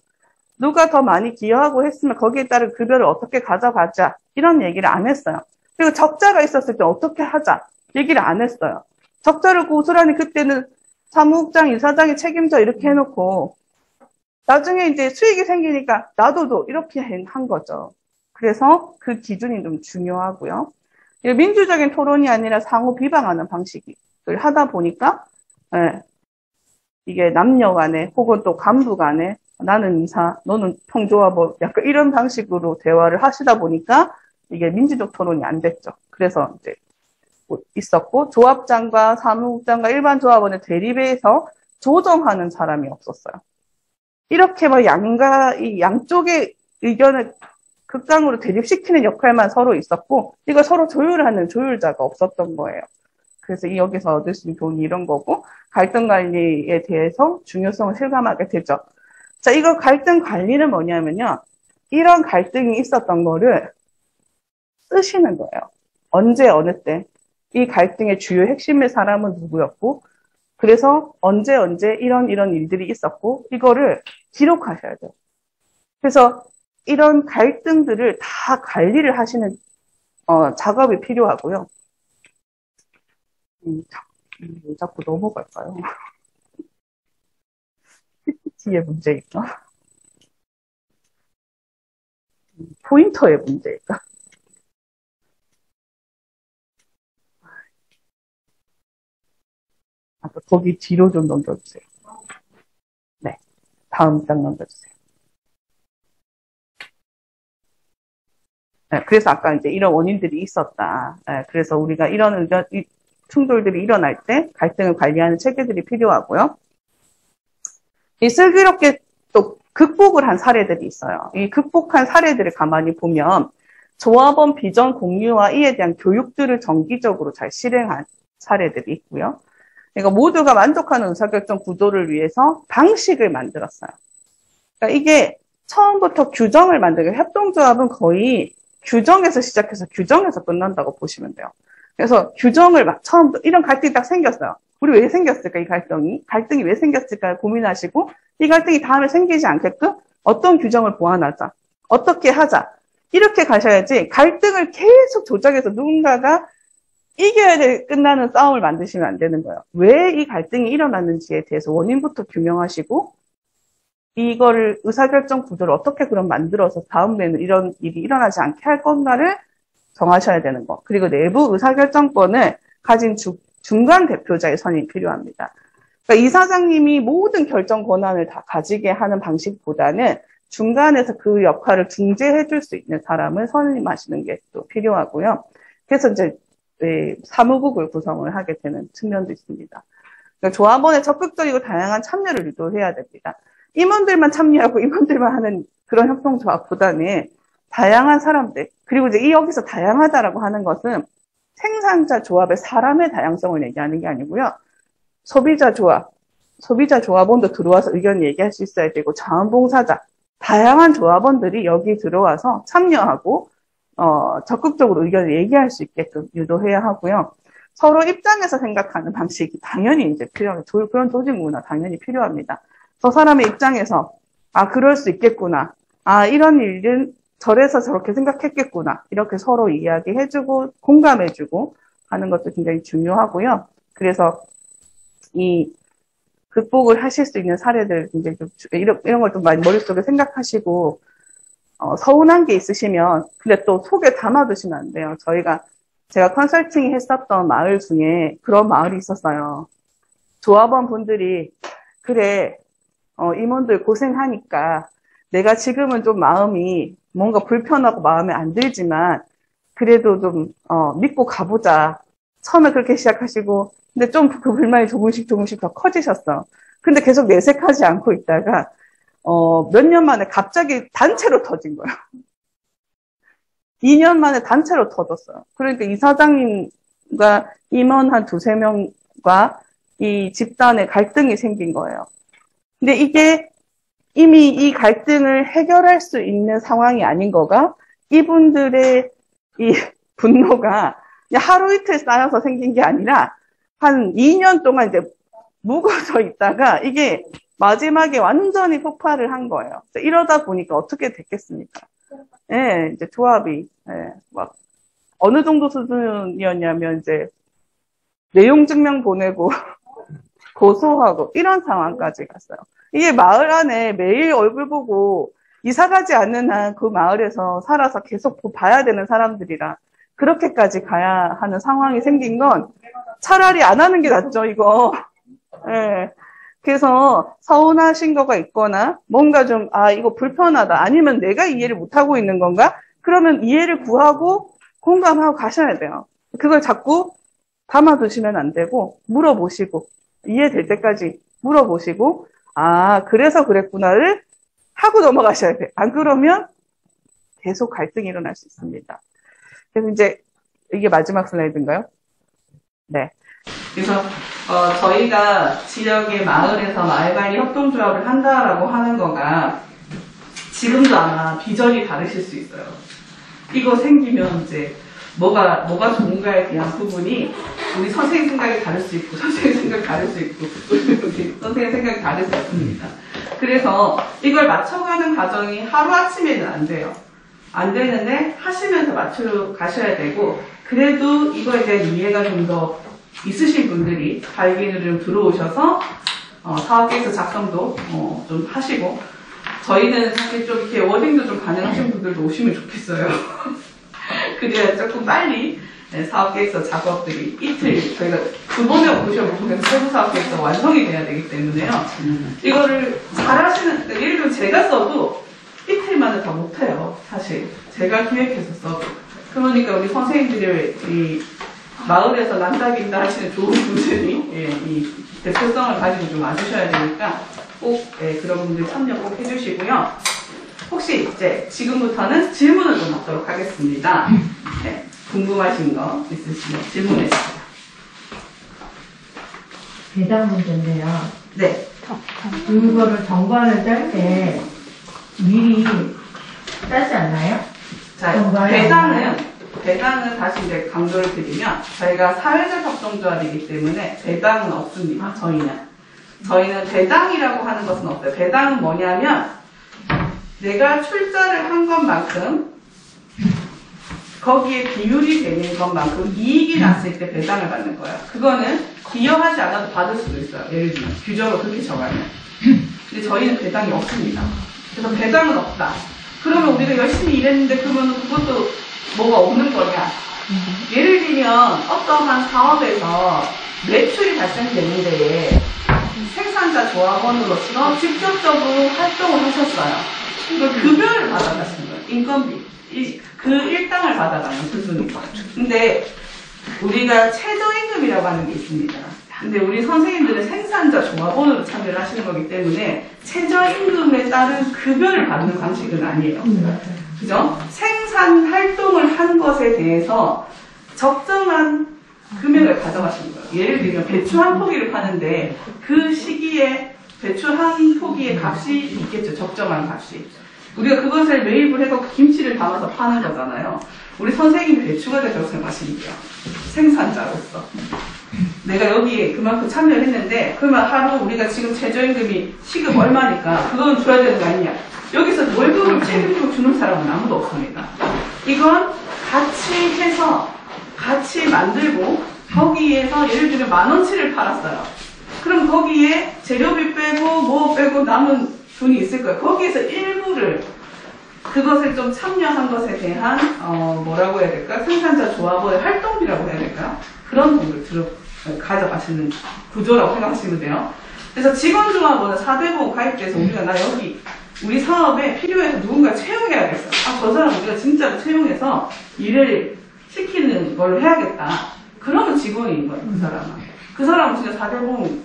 누가 더 많이 기여하고 했으면 거기에 따른 급여를 어떻게 가져가자 이런 얘기를 안 했어요. 그리고 적자가 있었을 때 어떻게 하자 얘기를 안 했어요. 적자를 고스란히 그때는 사무국장, 이사장이 책임져 이렇게 해놓고 나중에 이제 수익이 생기니까 놔둬도 이렇게 한 거죠. 그래서 그 기준이 좀 중요하고요. 민주적인 토론이 아니라 상호 비방하는 방식을 하다 보니까 이게 남녀 간에 혹은 또 간부 간에 나는 이사, 너는 평조합원 약간 이런 방식으로 대화를 하시다 보니까 이게 민주적 토론이 안 됐죠. 그래서 이제 있었고 조합장과 사무국장과 일반 조합원의 대립에서 조정하는 사람이 없었어요. 이렇게 막 이 양쪽의 의견을 극강으로 대립시키는 역할만 서로 있었고 이걸 서로 조율하는 조율자가 없었던 거예요. 그래서 여기서 얻을 수 있는 교훈이 이런 거고 갈등 관리에 대해서 중요성을 실감하게 되죠. 자, 이거 갈등 관리는 뭐냐면요. 이런 갈등이 있었던 거를 쓰시는 거예요. 언제 어느 때 이 갈등의 주요 핵심의 사람은 누구였고 그래서 언제 이런 일들이 있었고 이거를 기록하셔야 돼요. 그래서 이런 갈등들을 다 관리를 하시는 작업이 필요하고요. 자꾸 넘어갈까요? PPT의 문제일까? 포인터의 문제일까? 거기 뒤로 좀 넘겨주세요. 네, 다음 장 넘겨주세요. 네, 그래서 아까 이제 이런 원인들이 있었다. 네, 그래서 우리가 이런 충돌들이 일어날 때 갈등을 관리하는 체계들이 필요하고요. 이 슬기롭게 또 극복을 한 사례들이 있어요. 이 극복한 사례들을 가만히 보면 조합원 비전 공유와 이에 대한 교육들을 정기적으로 잘 실행한 사례들이 있고요. 그러니까 모두가 만족하는 의사결정 구도를 위해서 방식을 만들었어요. 그러니까 이게 처음부터 규정을 만들고 협동조합은 거의 규정에서 시작해서 규정에서 끝난다고 보시면 돼요. 그래서 규정을 막 처음부터 이런 갈등이 딱 생겼어요. 우리 왜 생겼을까 이 갈등이 왜 생겼을까 고민하시고 이 갈등이 다음에 생기지 않게끔 어떤 규정을 보완하자 어떻게 하자 이렇게 가셔야지 갈등을 계속 조작해서 누군가가 이겨야 될 끝나는 싸움을 만드시면 안 되는 거예요. 왜 이 갈등이 일어났는지에 대해서 원인부터 규명하시고 이거를 의사결정 구조를 어떻게 그럼 만들어서 다음에는 이런 일이 일어나지 않게 할 건가를 정하셔야 되는 거. 그리고 내부 의사결정권을 가진 중간 대표자의 선임이 필요합니다. 그러니까 이사장님이 모든 결정 권한을 다 가지게 하는 방식보다는 중간에서 그 역할을 중재해 줄 수 있는 사람을 선임하시는 게 또 필요하고요. 그래서 이제 사무국을 구성을 하게 되는 측면도 있습니다. 그러니까 조합원의 적극적이고 다양한 참여를 유도해야 됩니다. 임원들만 참여하고 임원들만 하는 그런 협동조합보다는 다양한 사람들, 그리고 이제 여기서 다양하다라고 하는 것은 생산자 조합의 사람의 다양성을 얘기하는 게 아니고요. 소비자 조합원도 들어와서 의견을 얘기할 수 있어야 되고 자원봉사자, 다양한 조합원들이 여기 들어와서 참여하고 적극적으로 의견을 얘기할 수 있게끔 유도해야 하고요. 서로 입장에서 생각하는 방식이 당연히 이제 필요합니다. 그런 조직 문화 당연히 필요합니다. 저 사람의 입장에서 그럴 수 있겠구나. 이런 일은 저래서 저렇게 생각했겠구나. 이렇게 서로 이야기해주고 공감해주고 하는 것도 굉장히 중요하고요. 그래서 이 극복을 하실 수 있는 사례들 굉장히 좀 이런 걸 좀 많이 머릿속에 생각하시고 서운한 게 있으시면 근데 또 속에 담아두시면 안 돼요. 제가 컨설팅 했었던 마을 중에 그런 마을이 있었어요. 조합원 분들이 그래 임원들 고생하니까 내가 지금은 좀 마음이 뭔가 불편하고 마음에 안 들지만 그래도 좀 믿고 가보자. 처음에 그렇게 시작하시고 근데 좀 그 불만이 조금씩 더 커지셨어. 근데 계속 내색하지 않고 있다가 몇 년 만에 갑자기 단체로 터진 거야. 2년 만에 단체로 터졌어요. 그러니까 이사장님과 임원 한 2~3명과 이 집단의 갈등이 생긴 거예요. 근데 이게 이미 이 갈등을 해결할 수 있는 상황이 아닌 거가 이분들의 이 분노가 하루 이틀 쌓여서 생긴 게 아니라 한 2년 동안 이제 묵어져 있다가 이게 마지막에 완전히 폭발을 한 거예요. 이러다 보니까 어떻게 됐겠습니까? 예, 이제 조합이, 막, 어느 정도 수준이었냐면, 이제, 내용 증명 보내고, 고소하고, 이런 상황까지 갔어요. 이게 마을 안에 매일 얼굴 보고, 이사 가지 않는 한 그 마을에서 살아서 계속 봐야 되는 사람들이라, 그렇게까지 가야 하는 상황이 생긴 건, 차라리 안 하는 게 낫죠, 이거. 예. 그래서 서운하신 거가 있거나 뭔가 좀 이거 불편하다 아니면 내가 이해를 못하고 있는 건가? 그러면 이해를 구하고 공감하고 가셔야 돼요. 그걸 자꾸 담아두시면 안 되고 물어보시고 이해될 때까지 물어보시고 그래서 그랬구나를 하고 넘어가셔야 돼요. 안 그러면 계속 갈등이 일어날 수 있습니다. 그래서 이제 이게 마지막 슬라이드인가요? 네. 그래서 저희가 지역의 마을에서 마을관리 협동조합을 한다라고 하는 거가 지금도 아마 비전이 다르실 수 있어요. 이거 생기면 이제 뭐가 좋은가에 대한 부분이 우리 선생님 생각이 다를 수 있고 선생님 생각이 다를 수 있고 우리 선생님 생각이 다를 수 있습니다. 그래서 이걸 맞춰가는 과정이 하루아침에는 안 돼요. 안 되는데 하시면서 맞춰 가셔야 되고 그래도 이거에 대한 이해가 좀 더 있으신 분들이 발기를 좀 들어오셔서 사업계획서 작성도 좀 하시고 저희는 사실 좀 이렇게 워딩도 좀 가능하신 분들도 오시면 좋겠어요. 그래야 조금 빨리 사업계획서 작업들이 이틀 저희가 2번에 오셔보면 세부 사업계획서 완성이 돼야 되기 때문에요. 이거를 잘하시는 예를 들면 제가 써도 이틀 만에 다 못해요. 사실 제가 기획해서 써도 그러니까 우리 선생님들이 이 마을에서 난다긴다 하시는 좋은 분들이 이 대표성을 가지고 좀 와주셔야 되니까 꼭 그런 분들 참여 꼭 해주시고요. 혹시 이제 지금부터는 질문을 좀 받도록 하겠습니다. 네, 궁금하신 거 있으시면 질문해 주세요. 배당 문제인데요. 네. 그거를 정관을 짤 때 미리 짜지 않나요? 자, 배당은 다시 이제 강조를 드리면 저희가 사회적 협동조합이기 때문에 배당은 없습니다. 저희는 배당이라고 하는 것은 없어요. 배당은 뭐냐면 내가 출자를 한 것만큼 거기에 비율이 되는 것만큼 이익이 났을 때 배당을 받는 거예요. 그거는 기여하지 않아도 받을 수도 있어요. 예를 들면 규정을 그렇게 정하면. 근데 저희는 배당이 없습니다. 그래서 배당은 없다. 그러면 우리가 열심히 일했는데 그러면 그것도 뭐가 없는 거냐. 예를 들면 어떠한 사업에서 매출이 발생되는데 생산자 조합원으로서 직접적으로 활동을 하셨어요. 급여를 받아가시는 거예요. 인건비. 그 일당을 받아가는 수준인 거예요. 근데 우리가 최저임금이라고 하는 게 있습니다. 근데 우리 선생님들은 생산자 조합원으로 참여를 하시는 거기 때문에 최저임금에 따른 급여를 받는 방식은 아니에요. 그죠? 생산 활동을 한 것에 대해서 적정한 금액을 가져가시는 거예요. 예를 들면 배추 한 포기를 파는데 그 시기에 배추 한 포기의 값이 있겠죠. 적정한 값이. 우리가 그것을 매입을 해서 김치를 담아서 파는 거잖아요. 우리 선생님이 배추가 되라고 생각하시면 돼요. 생산자로서. 내가 여기에 그만큼 참여를 했는데, 그러면 하루 우리가 지금 최저임금이 시급 얼마니까 그건 줘야 되는 거 아니냐. 여기서 월급을 책임지고 주는 사람은 아무도 없습니다. 이건 같이 해서, 같이 만들고, 거기에서 예를 들면 10,000원치를 팔았어요. 그럼 거기에 재료비 빼고 뭐 빼고 남은 돈이 있을 거예요. 거기에서 일부를 그것을 좀 참여한 것에 대한 뭐라고 해야 될까? 생산자 조합의 활동비라고 해야 될까? 그런 돈을 가져가시는 구조라고 생각하시면 돼요. 그래서 직원조합원은 4대 보험 가입돼서 우리가 나 여기 우리 사업에 필요해서 누군가 채용해야겠어. 아, 저 사람 우리가 진짜로 채용해서 일을 시키는 걸로 해야겠다. 그러면 직원인 거예요, 그 사람은. 그 사람은 진짜 4대 보험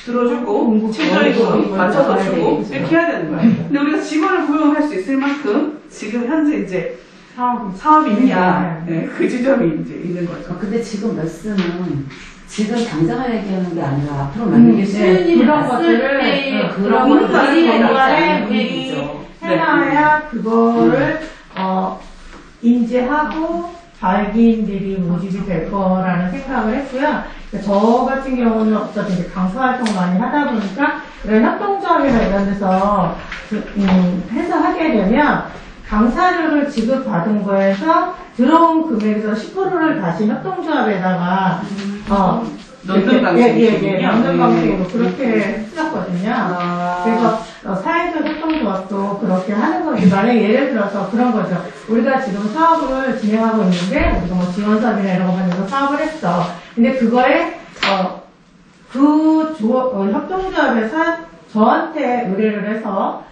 들어주고, 최저임금 맞춰서 주고, 이렇게 해야 되는 거예요. 근데 우리가 직원을 고용할 수 있을 만큼, 지금 현재 이제 사업이 있냐, 네, 그 지점이 이제 있는 거죠. 근데 지금 말씀은 지금 당장 얘기하는 게 아니라 앞으로 만약에 수요일이 봤을 때 그런 것들을 미리 해놔야 그거를 인지하고 발기인들이 모집이 될 거라는 생각을 했고요. 저 같은 경우는 어차피 이제 강사 활동 많이 하다 보니까 이런 협동조합이나 이런 데서 해서 하게 되면 강사료를 지급받은 거에서 들어온 금액에서 10%를 다시 협동조합에다가 넣는 방식이군요. 넣는 방식으로 그렇게 쓰였거든요. 그래서 사회적 협동조합도 그렇게 하는 거지. 만약에 예를 들어서 그런 거죠. 우리가 지금 사업을 진행하고 있는데 우리가 뭐 지원사업이나 이런 거 하면서 사업을 했어. 근데 그거에 협동조합에서 저한테 의뢰를 해서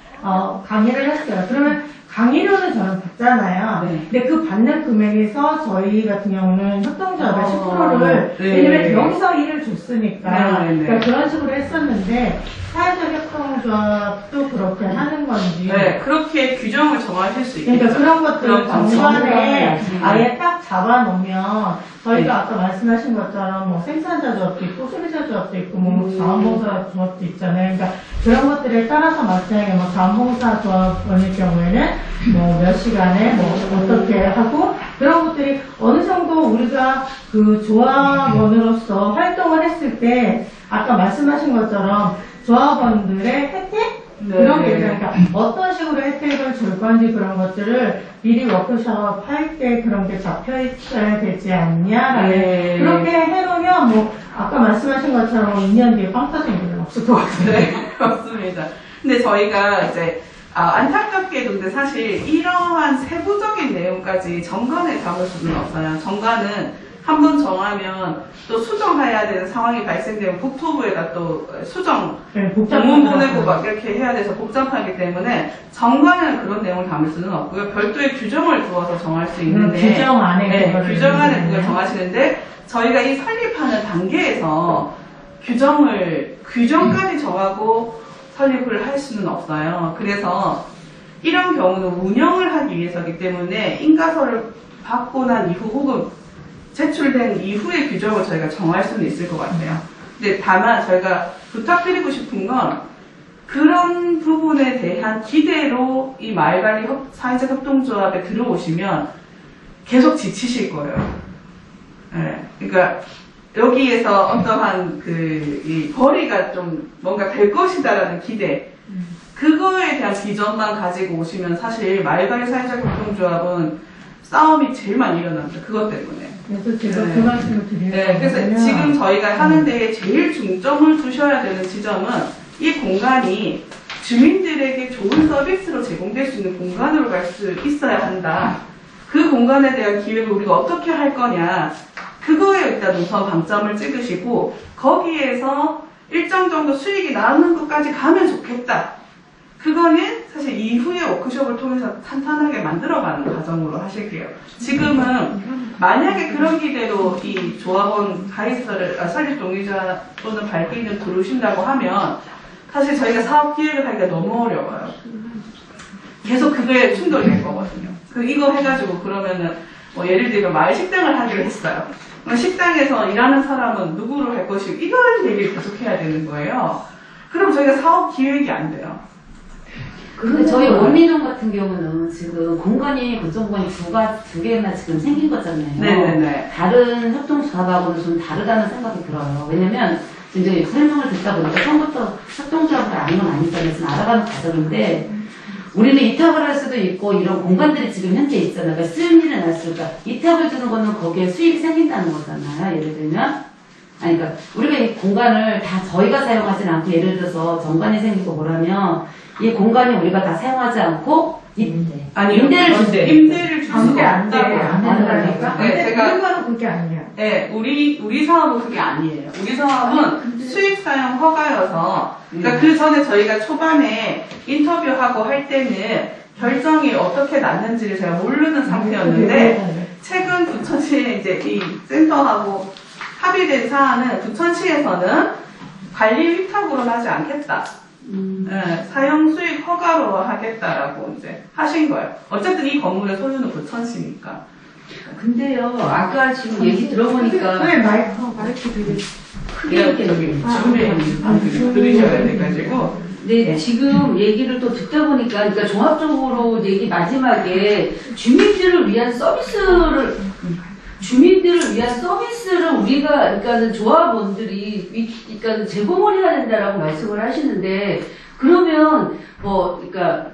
강의를 했어요. 그러면 강의료는 저는 받잖아요. 네. 근데 그 받는 금액에서 저희 같은 경우는 협동조합에 10%를 왜냐면 여기서 일을 줬으니까 그러니까 그런 식으로 했었는데 사회적 협동조합도 그렇게 하는 건지 네, 그렇게 규정을 정하실 수 있겠죠. 그러니까 그런 것들을 정관에 아예 딱 잡아놓으면 저희가 아까 말씀하신 것처럼 뭐 생산자 조합도 있고 소비자 조합도 있고 뭐 자원봉사 조합도 있잖아요. 그러니까 그런 것들에 따라서 마찬가지로 뭐 자원봉사 조합원일 경우에는 뭐 몇 시간에 뭐 어떻게 하고 그런 것들이 어느 정도 우리가 그 조합원으로서 활동을 했을 때 아까 말씀하신 것처럼 조합원들의 혜택? 그런 게 있어요. 그러니까 어떤 식으로 혜택을 줄 건지 그런 것들을 미리 워크숍 할 때 그런 게 잡혀 있어야 되지 않냐라는 그렇게 해놓으면 뭐 아까 말씀하신 것처럼 2년 뒤에 빵 터진 일은 없을 것 같아요. 네, 맞습니다. 근데 저희가 이제 안타깝게도 근데 사실 이러한 세부적인 내용까지 정관에 담을 수는 없어요. 정관은 한 번 정하면 또 수정해야 되는 상황이 발생되면 국토부에다 또 수정 공문 보내고 막 이렇게 해야 돼서 복잡하기 때문에 정관에는 그런 내용을 담을 수는 없고요. 별도의 규정을 두어서 정할 수 있는데 규정 안에 규정 안에 그걸 정하시는데 저희가 이 설립하는 단계에서 규정까지 정하고 설립을 할 수는 없어요. 그래서 이런 경우는 운영을 하기 위해서이기 때문에 인가서를 받고 난 이후 혹은 제출된 이후의 규정을 저희가 정할 수는 있을 것 같아요. 근데 다만 저희가 부탁드리고 싶은 건 그런 부분에 대한 기대로 이 마을관리 사회적 협동조합에 들어오시면 계속 지치실 거예요. 네, 그러니까 여기에서 어떠한 이 벌이가 좀 뭔가 될 것이다라는 기대 그거에 대한 비전만 가지고 오시면 사실 마을관리 사회적 협동조합은 싸움이 제일 많이 일어납니다. 그것 때문에. 그래서 제가 그 말씀을 드리는 거예요. 그래서 지금 저희가 하는 데에 제일 중점을 두셔야 되는 지점은 이 공간이 주민들에게 좋은 서비스로 제공될 수 있는 공간으로 갈 수 있어야 한다. 그 공간에 대한 기획을 우리가 어떻게 할 거냐. 그거에 일단 우선 방점을 찍으시고 거기에서 일정 정도 수익이 나오는 것까지 가면 좋겠다. 그거는 사실 이후에 워크숍을 통해서 탄탄하게 만들어가는 과정으로 하실게요. 지금은 만약에 그런 기대로 이 조합원 가입서를 설립 동의자 또는 발기인을 들어오신다고 하면 사실 저희가 사업 기획을 하기가 너무 어려워요. 계속 그거에 충돌이 될 거거든요. 이거 해가지고 그러면은 뭐 예를 들면 마을 식당을 하기로 했어요. 식당에서 일하는 사람은 누구로 할 것이고 이걸 얘기를 계속 해야 되는 거예요. 그럼 저희가 사업 기획이 안 돼요. 근데 저희 원민동 같은 경우는 지금 공간이 고점 공간이 두 개나 지금 생긴 거잖아요. 네네네. 다른 협동조합하고는 좀 다르다는 생각이 들어요. 왜냐면 이제 설명을 듣다 보니까 처음부터 협동조합을 아는 건 아니잖아요. 지금 알아가는 과정인데 우리는 이탁을 할 수도 있고 이런 공간들이 지금 현재 있잖아요. 그러니까 쓰는 일은 알 수, 그러니까 이탁을 주는 거는 거기에 수익이 생긴다는 거잖아요. 예를 들면. 아니, 그러니까 우리가 이 공간을 다 저희가 사용하진 않고 예를 들어서 정관이 생기고 뭐라면 이 공간이 우리가 다 사용하지 않고 임대를 준대. 임대를 줄 수가 안 돼. 안 된다니까. 네, 제가 우리 거는 그게 아니야. 네, 우리 사업은 그게 아니에요. 우리 사업은 수익 사용 허가여서, 그러니까 그 전에 저희가 초반에 인터뷰하고 할 때는 결정이 어떻게 났는지를 제가 모르는 상태였는데, 최근 부천시에 이제 이 센터하고 합의된 사안은 부천시에서는 관리 위탁으로는 하지 않겠다. 네, 사용 수익 허가로 하겠다라고 이제 하신 거예요. 어쨌든 이 건물의 소유는 부천시니까. 근데요, 아까 지금 얘기 들어보니까. 왜 마이크 되게 크게 얘기했는데. 줌에 들으셔야 돼가지고. 네, 지금 얘기를 또 듣다 보니까, 그러니까 종합적으로 얘기 마지막에 주민들을 위한 서비스를 우리가, 그러니까는 조합원들이, 그러니까 제공을 해야 된다라고 말씀을 하시는데, 그러면, 그러니까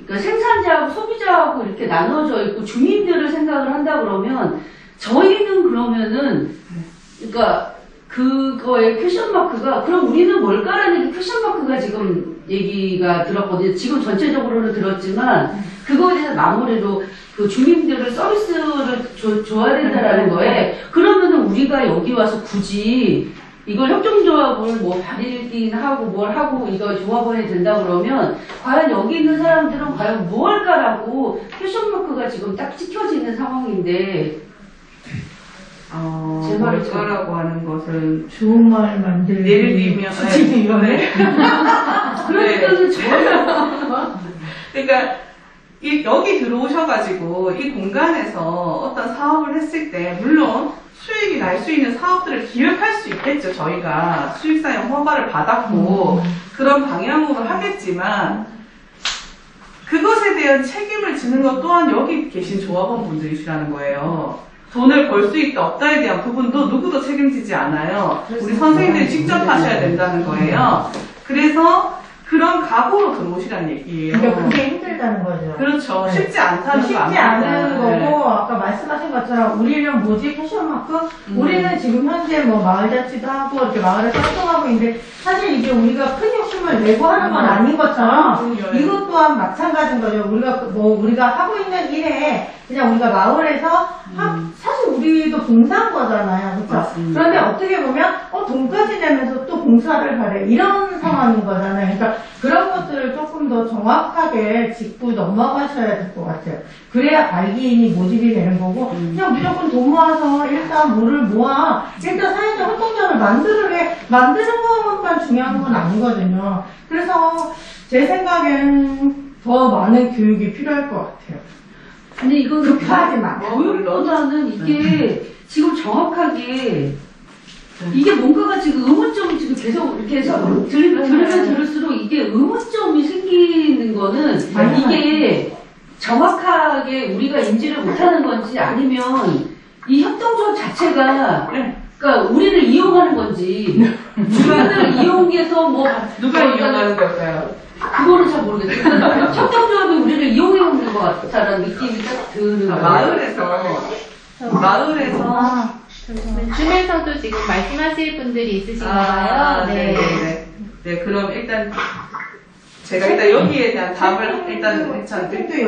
그러니까 생산자하고 소비자하고 이렇게 나눠져 있고 주민들을 생각을 한다 그러면, 저희는 그러면은, 그러니까, 그거의 퀘션 마크가, 그럼 우리는 뭘까라는 게 퀘션 마크가 지금 얘기가 들었거든요. 지금 전체적으로는 들었지만, 그거에 대해서 마무리로 그 주민들을 서비스를 줘야 된다라는 거에, 그러면은 우리가 여기 와서 굳이 이걸 협동조합을 뭐 발일긴 하고 뭘 하고 이거 조합원이 된다 그러면, 과연 여기 있는 사람들은 과연 뭐 할까라고 퀘션 마크가 지금 딱 찍혀지는 상황인데, 제 말이 뭘까라고 하는 것은 좋은 말 만들기. 예를 들면 이거네. 그러니까는 그러니까 여기 들어오셔가지고 이 공간에서 어떤 사업을 했을 때 물론 수익이 날 수 있는 사업들을 기획할 수 있겠죠. 저희가 수익사용 허가를 받았고 그런 방향으로 하겠지만 그것에 대한 책임을 지는 것 또한 여기 계신 조합원 분들이시라는 거예요. 돈을 벌 수 있다 없다에 대한 부분도 누구도 책임지지 않아요. 우리 선생님들이 직접 하셔야 된다는 거예요. 그래서 그런 각오로 들어오시라는 얘기예요. 그러니까 그게 힘들다는 거죠. 그렇죠. 쉽지 않다는 거 쉽지 않은 거고, 아까 말씀하신 것처럼 우리는 뭐지 퀘션마크? 우리는 지금 현재 뭐 마을자치도 하고 이렇게 마을을 활동하고 있는데 사실 이게 우리가 큰 욕심을 내고 하는 건 아닌 것처럼 이것 또한 마찬가지인 거죠. 우리가 하고 있는 일에 그냥 우리가 마을에서 사실 우리도 봉사한 거잖아요. 그렇죠? 그런데 어떻게 보면 돈까지 내면서 또 봉사를 바래 이런 상황인 거잖아요. 그러니까 그런 것들을 조금 더 정확하게 짚고 넘어가셔야 될 것 같아요. 그래야 발기인이 모집이 되는 거고 그냥 무조건 돈 모아서 일단 뭐를 모아 일단 사회적 활동장을 만드는 것만 중요한 건 아니거든요. 그래서 제 생각엔 더 많은 교육이 필요할 것 같아요. 근데 이건 급하지 마. 교육보다는 이게 지금 정확하게 이게 뭔가가 지금 의문점이 지금 계속 이렇게 해서 들으면 들을수록 이게 의문점이 생기는 거는 이게 정확하게 우리가 인지를 못하는 건지 아니면 이 협동조합 자체가 그러니까 우리를 이용하는 건지 우리를 이용해서 누가 이용하는 걸까요? 그거는 잘 모르겠어요. 협동조합이 우리를 이용해 먹는 것 같다는 느낌이 딱 드는 거예요. 마을에서 줌에서도 지금 말씀하실 분들이 있으신가요? 네, 그럼 일단 제가 일단 여기에 대한 답을 일단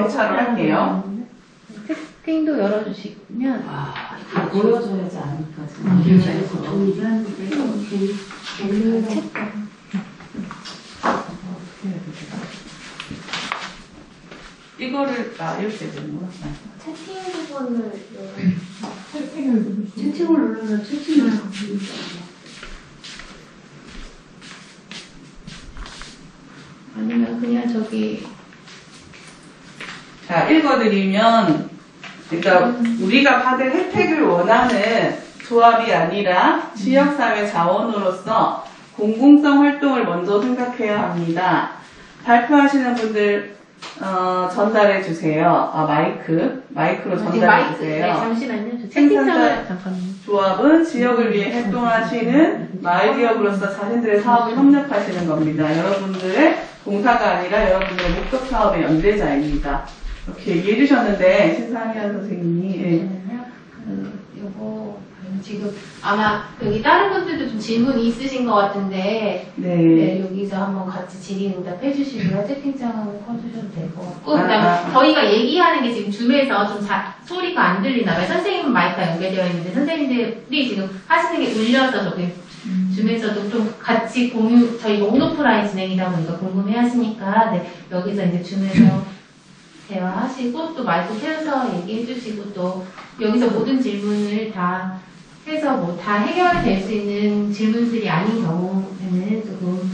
차로 할게요. 채팅도 열어주시면 다 보여줘야지 않을까. 이거를 이렇게 되는구나. 채팅 부분을 채팅을 누르면 채팅을 아니면 그냥 저기 자, 읽어드리면 그러니까 우리가 받을 혜택을 원하는 조합이 아니라 지역사회 자원으로서 공공성 활동을 먼저 생각해야 합니다. 발표하시는 분들 전달해 주세요. 마이크로 전달해 주세요. 네, 잠시만요. 저 생산자 채팅창을 잠깐만요. 조합은 지역을 위해 활동하시는 마을 기업으로서 자신들의 사업에 협력하시는 겁니다. 여러분들의 봉사가 아니라 여러분들의 목적 사업의 연대자입니다. 이렇게 얘기해 주셨는데 신상현 선생님이 요거 지금 아마 여기 다른 분들도 좀 질문이 있으신 것 같은데 네, 여기서 한번 같이 질의응답 해주시고요. 채팅창 한번 꺼주셔도 될 것 같고 그다음에 저희가 얘기하는 게 지금 줌에서 좀 소리가 안 들리나 봐요. 선생님은 마이크가 연결되어 있는데 선생님들이 지금 하시는 게 울려서 저기 줌에서도 좀 같이 공유 저희 온오프라인 진행이다 보니까 궁금해 하시니까 네, 여기서 이제 줌에서 대화하시고 또 마이크 켜서 얘기해 주시고 또 여기서 모든 질문을 다 해서 뭐 다 해결될 수 있는 질문들이 아닌 경우에는 조금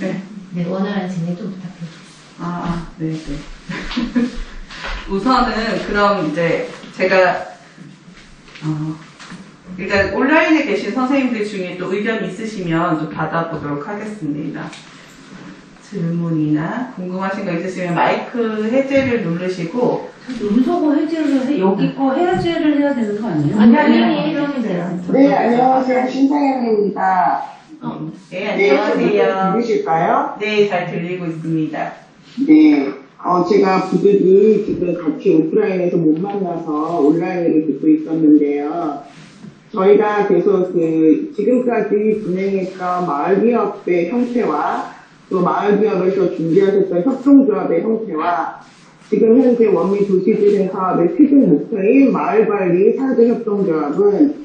네, 원활한 진행 좀 부탁드립니다. 네네. 우선은 그럼 이제 제가 일단 온라인에 계신 선생님들 중에 또 의견이 있으시면 좀 받아보도록 하겠습니다. 질문이나 궁금하신 거 있으시면 마이크 해제를 누르시고 음소거 해제를 해 여기 거 해제를 해야 되는 거 아니에요? 아니 해주면 돼요. 네, 안녕하세요. 신상현입니다. 네, 안녕하세요. 들리실까요? 네, 잘 들리고 있습니다. 네, 제가 부득이 지금 같이 오프라인에서 못 만나서 온라인으로 듣고 있었는데요. 저희가 계속 지금까지 진행했던 마을기업의 형태와 또 마을기업에서 준비하셨던 협동조합의 형태와 지금 현재 원미도시재생 사업의 최종 목표인 마을관리 사회협동조합은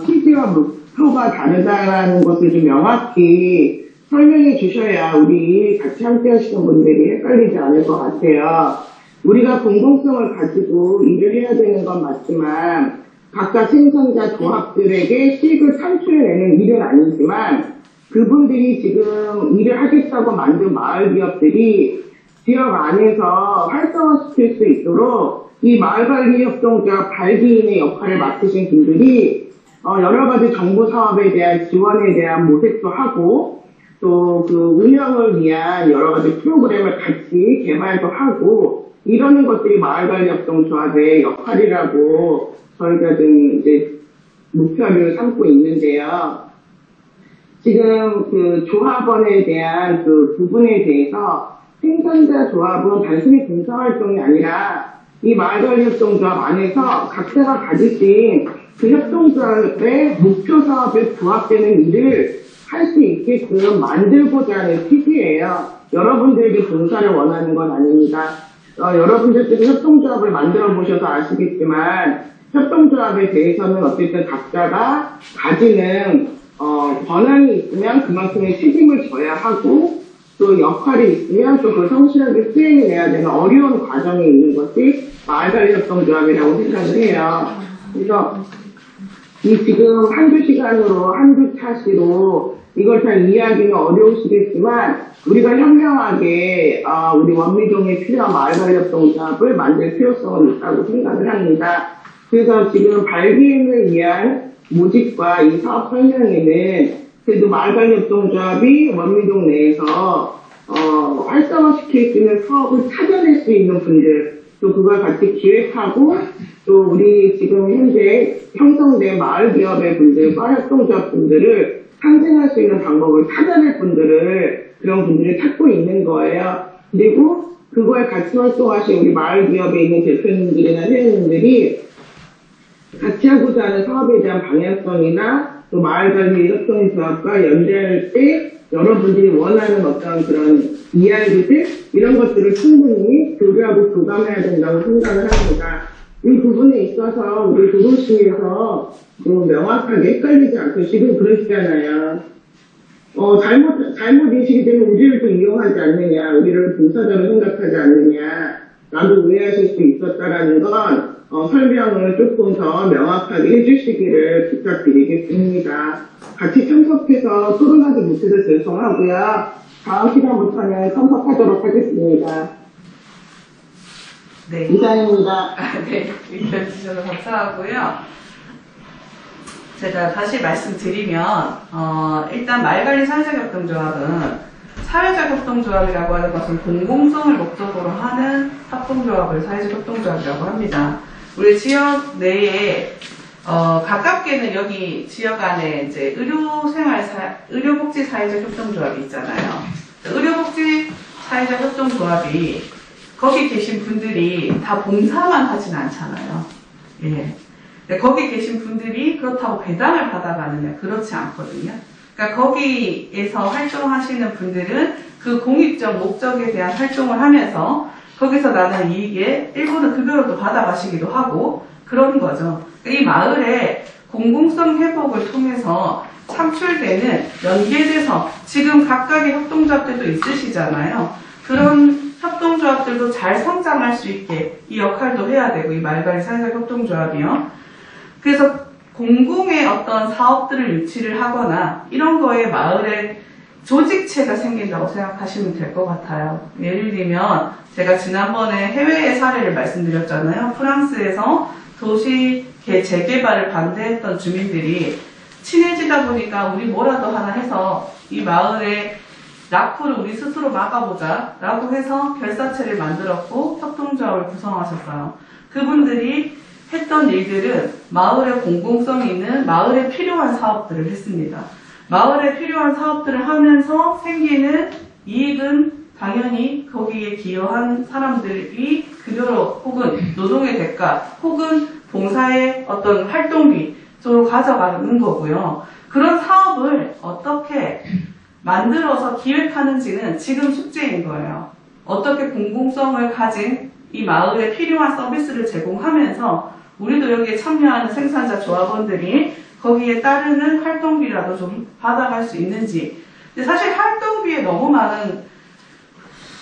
취지와 목표가 다르다라는 것을 좀 명확히 설명해 주셔야 우리 같이 함께 하시는 분들이 헷갈리지 않을 것 같아요. 우리가 공공성을 가지고 일을 해야 되는 건 맞지만 각각 생산자 조합들에게 수익을 창출해내는 일은 아니지만 그분들이 지금 일을 하겠다고 만든 마을 기업들이 지역 안에서 활성화시킬 수 있도록 이 마을관리협동조합 발기인의 역할을 맡으신 분들이 여러 가지 정부 사업에 대한 지원에 대한 모색도 하고 또 그 운영을 위한 여러 가지 프로그램을 같이 개발도 하고 이러는 것들이 마을관리협동조합의 역할이라고 저희가 좀 이제 목표를 삼고 있는데요. 지금 그 조합원에 대한 그 부분에 대해서 생산자 조합은 단순히 봉사활동이 아니라 이 마을관리협동조합 안에서 각자가 가지신 그 협동조합의 목표 사업에 부합되는 일을 할 수 있게끔 만들고자 하는 취지예요. 여러분들에게 봉사를 원하는 건 아닙니다. 여러분들께서 협동조합을 만들어 보셔서 아시겠지만 협동조합에 대해서는 어쨌든 각자가 가지는 권한이 있으면 그만큼의 책임을 져야 하고 또 역할이 있으면 또 그걸 성실하게 수행해내야 되는 어려운 과정에 있는 것이 마을관리협동조합이라고 생각을 해요. 그래서 이 지금 한두 시간으로 한두 차시로 이걸 잘 이해하기는 어려우시겠지만 우리가 현명하게 우리 원미동에 필요한 마을관리협동조합을 만들 필요성은 있다고 생각을 합니다. 그래서 지금 발기인을 위한 모집과 이 사업 설명에는 그래도 마을관리협동조합이 원미동 내에서 활성화시킬 수 있는 사업을 찾아낼 수 있는 분들 또 그걸 같이 기획하고 또 우리 지금 현재 형성된 마을기업의 분들과 협동조합 분들을 상생할 수 있는 방법을 찾아낼 분들을 그런 분들이 찾고 있는 거예요. 그리고 그거에 같이 활동하신 우리 마을기업에 있는 대표님들이나 회원님들이 같이 하고자 하는 사업에 대한 방향성이나 또 마을관리 협동조합과 연대할 때 여러분들이 원하는 어떤 그런 이야기들 이런 것들을 충분히 교류하고 교감해야 된다고 생각을 합니다. 이 부분에 있어서 우리 도로시에서 좀 명확하게 헷갈리지 않고 지금 그러시잖아요. 잘못 인식이 되면 우리를 또 이용하지 않느냐, 우리를 봉사자로 생각하지 않느냐, 나도 오해하실 수 있었다라는 건 설명을 조금 더 명확하게 해주시기를 부탁드리겠습니다. 같이 참석해서 토론하지 못해서 죄송하고요. 다음 시간부터는 참석하도록 하겠습니다. 네. 이상입니다. 네, 의견 주셔서 감사하고요. 제가 다시 말씀드리면, 일단 말관리 사회자협동조합은 사회적 협동조합이라고 하는 것은 공공성을 목적으로 하는 협동조합을 사회적 협동조합이라고 합니다. 우리 지역 내에 가깝게는 여기 지역 안에 이제 의료복지 사회적 협동조합이 있잖아요. 의료복지 사회적 협동조합이 거기 계신 분들이 다 봉사만 하진 않잖아요. 예. 거기 계신 분들이 그렇다고 배당을 받아가느냐 그렇지 않거든요. 그러니까 거기에서 활동하시는 분들은 그 공익적 목적에 대한 활동을 하면서 거기서 나는 이익에 일부는 급여로도 받아가시기도 하고 그런 거죠. 이 마을의 공공성 회복을 통해서 창출되는 연계돼서 지금 각각의 협동조합들도 있으시잖아요. 그런 협동조합들도 잘 성장할 수 있게 이 역할도 해야 되고 이 말관리 사회적 협동조합이요. 그래서 공공의 어떤 사업들을 유치를 하거나 이런 거에 마을에 조직체가 생긴다고 생각하시면 될 것 같아요. 예를 들면 제가 지난번에 해외의 사례를 말씀드렸잖아요. 프랑스에서 도시 재개발을 반대했던 주민들이 친해지다 보니까 우리 뭐라도 하나 해서 이 마을에 낙후를 우리 스스로 막아보자 라고 해서 결사체를 만들었고 협동조합을 구성하셨어요. 그분들이 했던 일들은 마을의 공공성이 있는 마을에 필요한 사업들을 했습니다. 마을에 필요한 사업들을 하면서 생기는 이익은 당연히 거기에 기여한 사람들이 급여로 혹은 노동의 대가 혹은 봉사의 어떤 활동비 쪽으로 가져가는 거고요. 그런 사업을 어떻게 만들어서 기획하는지는 지금 숙제인 거예요. 어떻게 공공성을 가진 이 마을에 필요한 서비스를 제공하면서 우리도 여기에 참여하는 생산자 조합원들이 거기에 따르는 활동비라도 좀 받아갈 수 있는지. 근데 사실 활동비에 너무 많은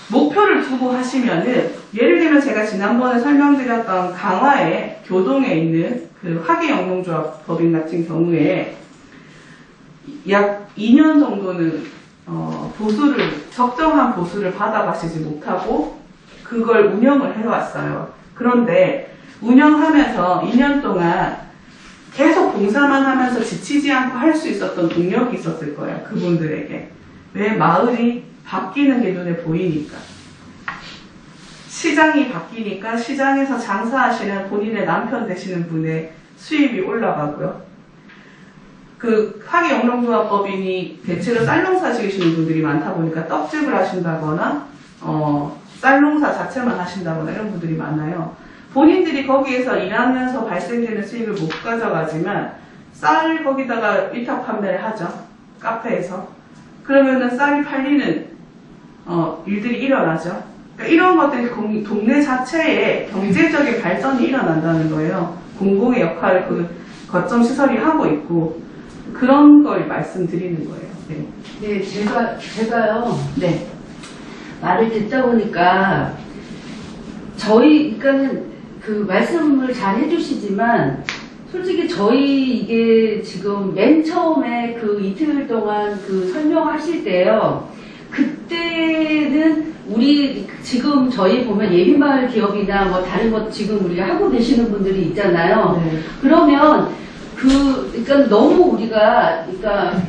목표를 두고 하시면은 예를 들면 제가 지난번에 설명드렸던 강화의 교동에 있는 그 화기영농조합 법인 같은 경우에 약 2년 정도는 적정한 보수를 받아가시지 못하고 그걸 운영을 해왔어요. 그런데 운영하면서 2년 동안 계속 봉사만 하면서 지치지 않고 할 수 있었던 동력이 있었을 거예요. 그분들에게. 왜? 마을이 바뀌는 게 눈에 보이니까. 시장이 바뀌니까 시장에서 장사하시는 본인의 남편 되시는 분의 수입이 올라가고요. 그 화기영농조합법인이 대체로 쌀농사 지으시는 분들이 많다 보니까 떡집을 하신다거나 쌀농사 자체만 하신다거나 이런 분들이 많아요. 본인들이 거기에서 일하면서 발생되는 수익을 못 가져가지만 쌀 거기다가 위탁 판매를 하죠. 카페에서. 그러면은 쌀이 팔리는 일들이 일어나죠. 그러니까 이런 것들이 동네 자체에 경제적인 발전이 일어난다는 거예요. 공공의 역할을 그 거점 시설이 하고 있고 그런 걸 말씀드리는 거예요. 네, 네 제가요. 네. 말을 듣다 보니까 그러니까는 그 말씀을 잘 해주시지만 솔직히 저희 이게 지금 맨 처음에 그 이틀 동안 그 설명하실 때요. 그때는 우리 지금 저희 보면 예비마을 기업이나 뭐 다른 것 지금 우리가 하고 계시는 분들이 있잖아요. 네. 그러면 그러니까 너무 우리가 그러니까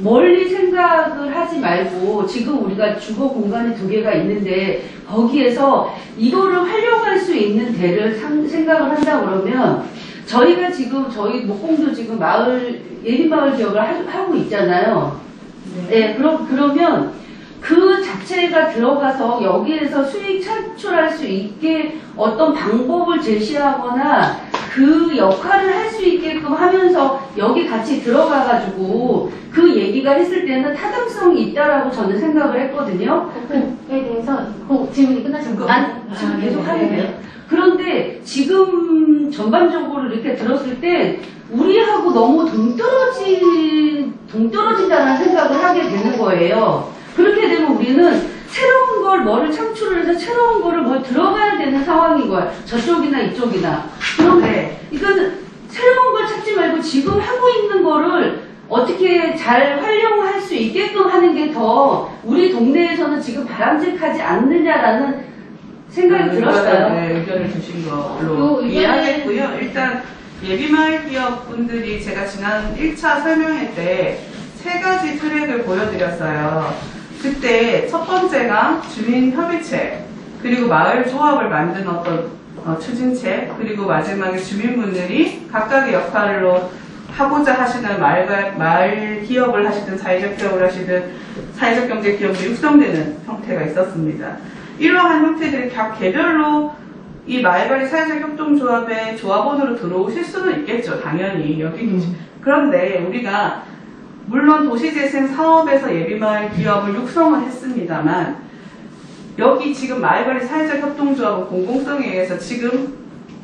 멀리 생각을 하지 말고 지금 우리가 주거 공간이 2개가 있는데 거기에서 이거를 활용할 수 있는 데를 생각을 한다 그러면 저희가 지금 저희 목공도 지금 예비마을 기업을 하고 있잖아요. 네, 그러면 그 자체가 들어가서 여기에서 수익 창출할 수 있게 어떤 방법을 제시하거나 그 역할을 할 수 있게끔 하면서 여기 같이 들어가가지고 그 얘기가 했을 때는 타당성이 있다라고 저는 생각을 했거든요. 그에 대해서 질문이 끝나셨나요? 지금 계속 하게 돼요. 그런데 지금 전반적으로 이렇게 들었을 때 우리하고 너무 동떨어진다는 생각을 하게 되는 거예요. 그렇게 되면 우리는 새로운 걸 뭐를 창출을 해서 새로운 거를 뭐 들어가야 되는 상황인 거야. 저쪽이나 이쪽이나. 그런데 이거는 새로운 걸 찾지 말고 지금 하고 있는 거를 어떻게 잘 활용할 수 있게끔 하는 게 더 우리 동네에서는 지금 바람직하지 않느냐라는 생각이 들었어요. 네, 의견을 주신 걸로 이해하겠고요. 일단 예비마을 기업분들이 제가 지난 1차 설명회 때 3가지 트랙을 보여드렸어요. 그때 첫 번째가 주민협의체, 그리고 마을 조합을 만든 어떤 추진체, 그리고 마지막에 주민분들이 각각의 역할로 하고자 하시는 마을 기업을 하시든 사회적 기업을 하시든 사회적 경제 기업이 육성되는 형태가 있었습니다. 이러한 형태들이 각 개별로 이 마을관리 사회적 협동조합의 조합원으로 들어오실 수는 있겠죠. 당연히 여기 계시. 그런데 우리가 물론 도시재생 사업에서 예비마을 기업을 육성을 했습니다만 여기 지금 마을관리 사회적 협동조합은 공공성에 의해서 지금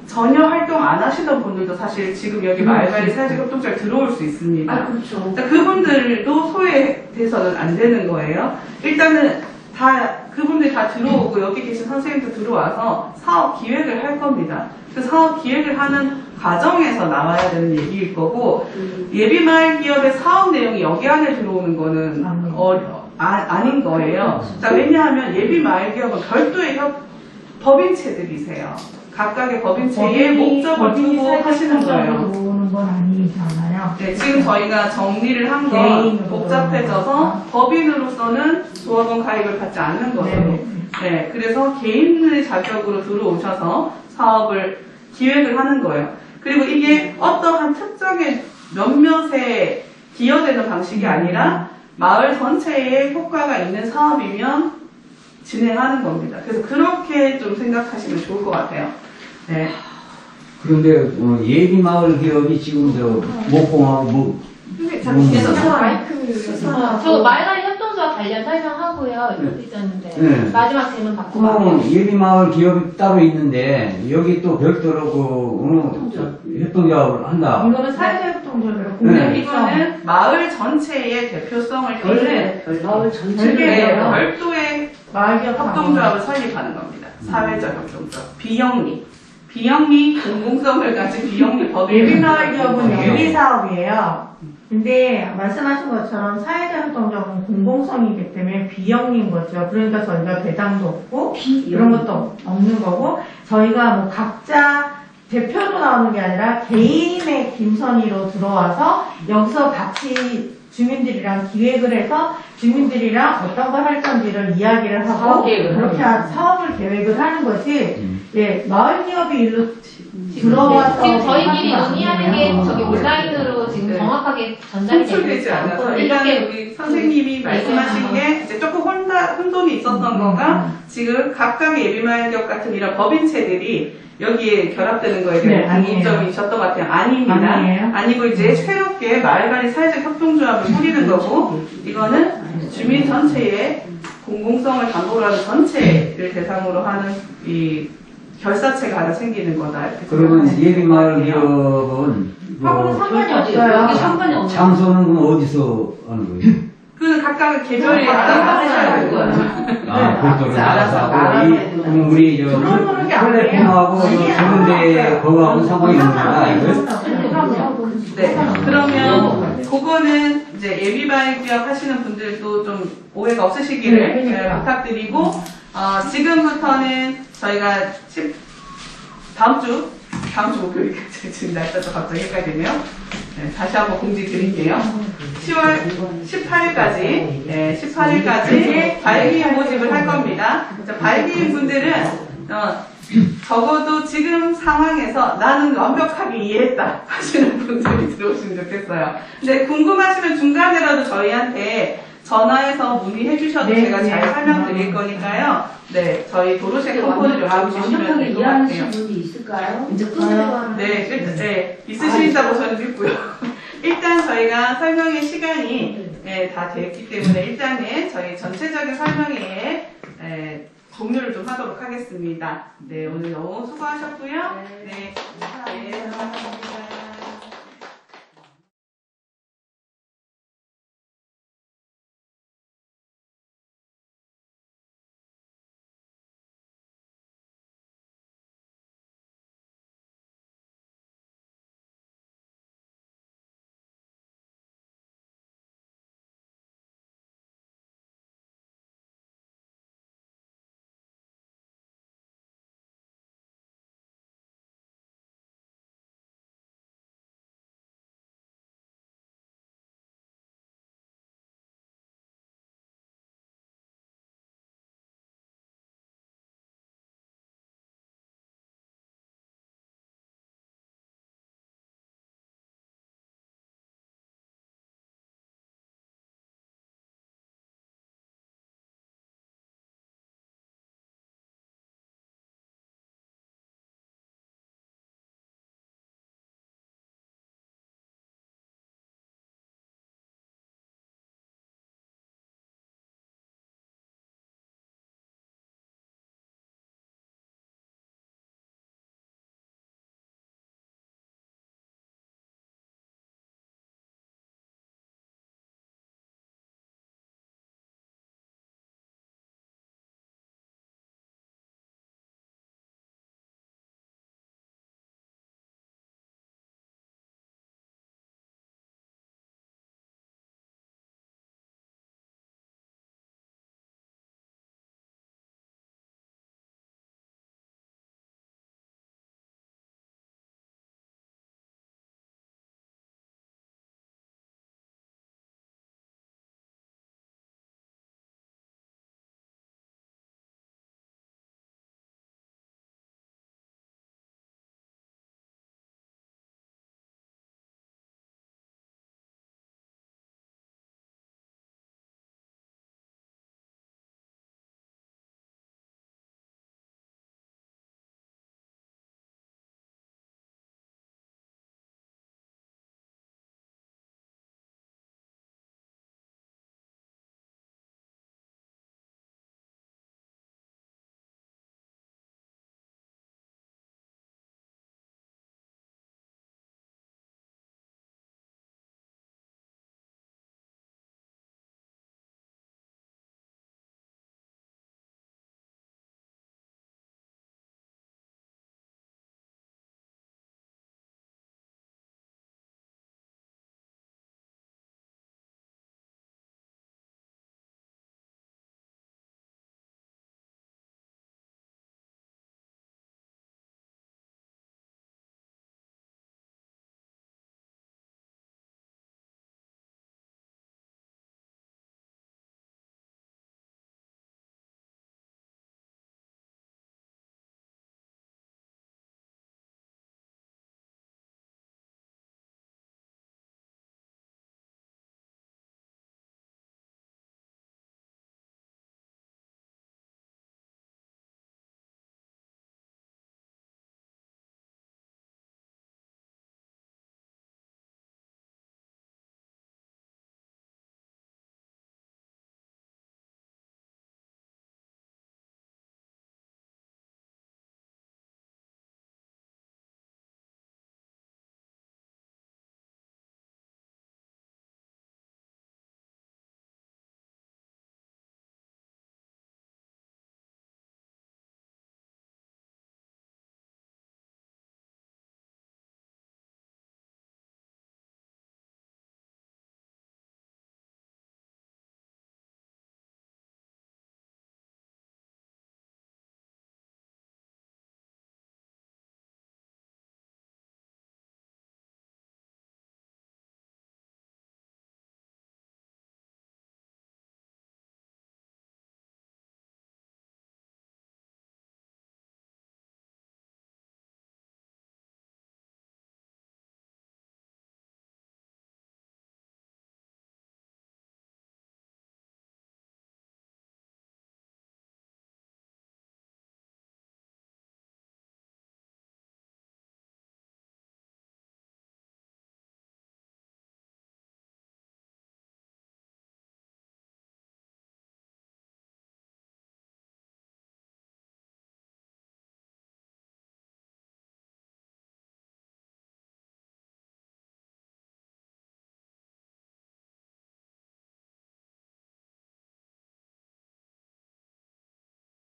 전혀 활동 안 하시던 분들도 사실 지금 여기 마을관리 사회적 협동조합에 들어올 수 있습니다. 아, 그렇죠. 그러니까 그분들도 소외돼서는 안 되는 거예요. 일단은 그분들이 다 들어오고 여기 계신 선생님도 들어와서 사업 기획을 할 겁니다. 그 사업 기획을 하는 과정에서 나와야 되는 얘기일 거고 예비마을 기업의 사업 내용이 여기 안에 들어오는 거는 아닌 거예요. 자, 왜냐하면 예비마을 기업은 별도의 법인체들이세요. 각각의 법인체의 목적을 두고 하시는 거예요. 들어오는 건 아니잖아요. 네, 지금 저희가 정리를 한 건 복잡해져서 법인으로서는 조합원 가입을 받지 않는 거예요. 네, 그래서 개인의 자격으로 들어오셔서 사업을 기획을 하는 거예요. 그리고 이게 어떠한 특정의 몇몇에 기여되는 방식이 아니라 마을 전체에 효과가 있는 사업이면 진행하는 겁니다. 그래서 그렇게 좀 생각하시면 좋을 것 같아요. 네. 그런데 예비 마을 기업이 지금 목공하고 저 마을관리 협동조합 관련 설명하고요. 이렇게 있었는데 네. 마지막 질문 받고 그럼 예비 마을 기업이 따로 있는데 여기 또 별도로 협동조합을 한다. 이거는 사회적 협동조합이라고 네. 이거는 마을 전체의 대표성을 띠는 마을 전체에 별도의 협동조합을 설립하는 겁니다. 사회적 협동조합. 비영리 공공성을 가진 비영리 법인. 예비마을 기업은 영리 사업이에요. 근데 말씀하신 것처럼 사회적 협동조합은 공공성이기 때문에 비영리인 거죠. 그러니까 저희가 배당도 없고 그런 것도 없는 거고 저희가 뭐 각자 대표로 나오는 게 아니라 개인의 김선희로 들어와서 여기서 같이 주민들이랑 기획을 해서 주민들이랑 어떤 걸 할 건지를 이야기를 하고 그렇게 사업을 계획을 하는 거지. 예, 마을 기업이 일로 들어와서 지금 저희끼리 논의하는 게 저기 온라인으로 지금 정확하게 전달이 송출되지 않아서 일단 우리 선생님이 말씀하신 게 이제 조금 혼돈이 있었던 거가 지금 각각의 예비마을 기업 같은 이런 법인체들이 여기에 결합되는 거에 대한 궁금점이 있었던 것 같아요. 아닙니다. 아니고 이제 새롭게 마을관리 사회적 협동조합을 꾸리는 거고 이거는 주민 전체의 공공성을 담보로 하는 전체를 대상으로 하는 이 결사체가 하나 생기는 거다. 그러면 예비 마을 기업은 하고는 상관이 없어요. 상관이 없는 장소는 그럼 어디서 하는 거예요? 그는 각각의 계절에 하셔야 될 거예요. 별도로 알아서 하고 그럼 우리 플랫폼하고 좋은 데 거하고 상관이 있는구나 이거요? 네. 그러면 그거는 이제 예비마을 기업 하시는 분들도 좀 오해가 없으시기를 부탁드리고 지금부터는 저희가 다음 주 목요일 지금 날짜도 갑자기 헷갈리네요. 네, 다시 한번 공지 드릴게요. 10월 18일까지 18일까지 발기인 모집을 할 겁니다. 발기인 분들은 적어도 지금 상황에서 나는 완벽하게 이해했다 하시는 분들이 들어오시면 좋겠어요. 근데 궁금하시면 중간에라도 저희한테 전화해서 문의해 주셔도 제가 잘 설명드릴 거니까요. 네, 저희 도로시 컴퍼니를 와주시면 될 것 같아요. 분이 있을까요? 이제 끊어요. 네, 있으시다고 저는 믿고요. 일단 저희가 설명의 시간이 다 됐기 때문에 일단은 저희 전체적인 설명회에 종료를 좀 하도록 하겠습니다. 네, 오늘 너무 수고하셨고요. 네, 감사합니다.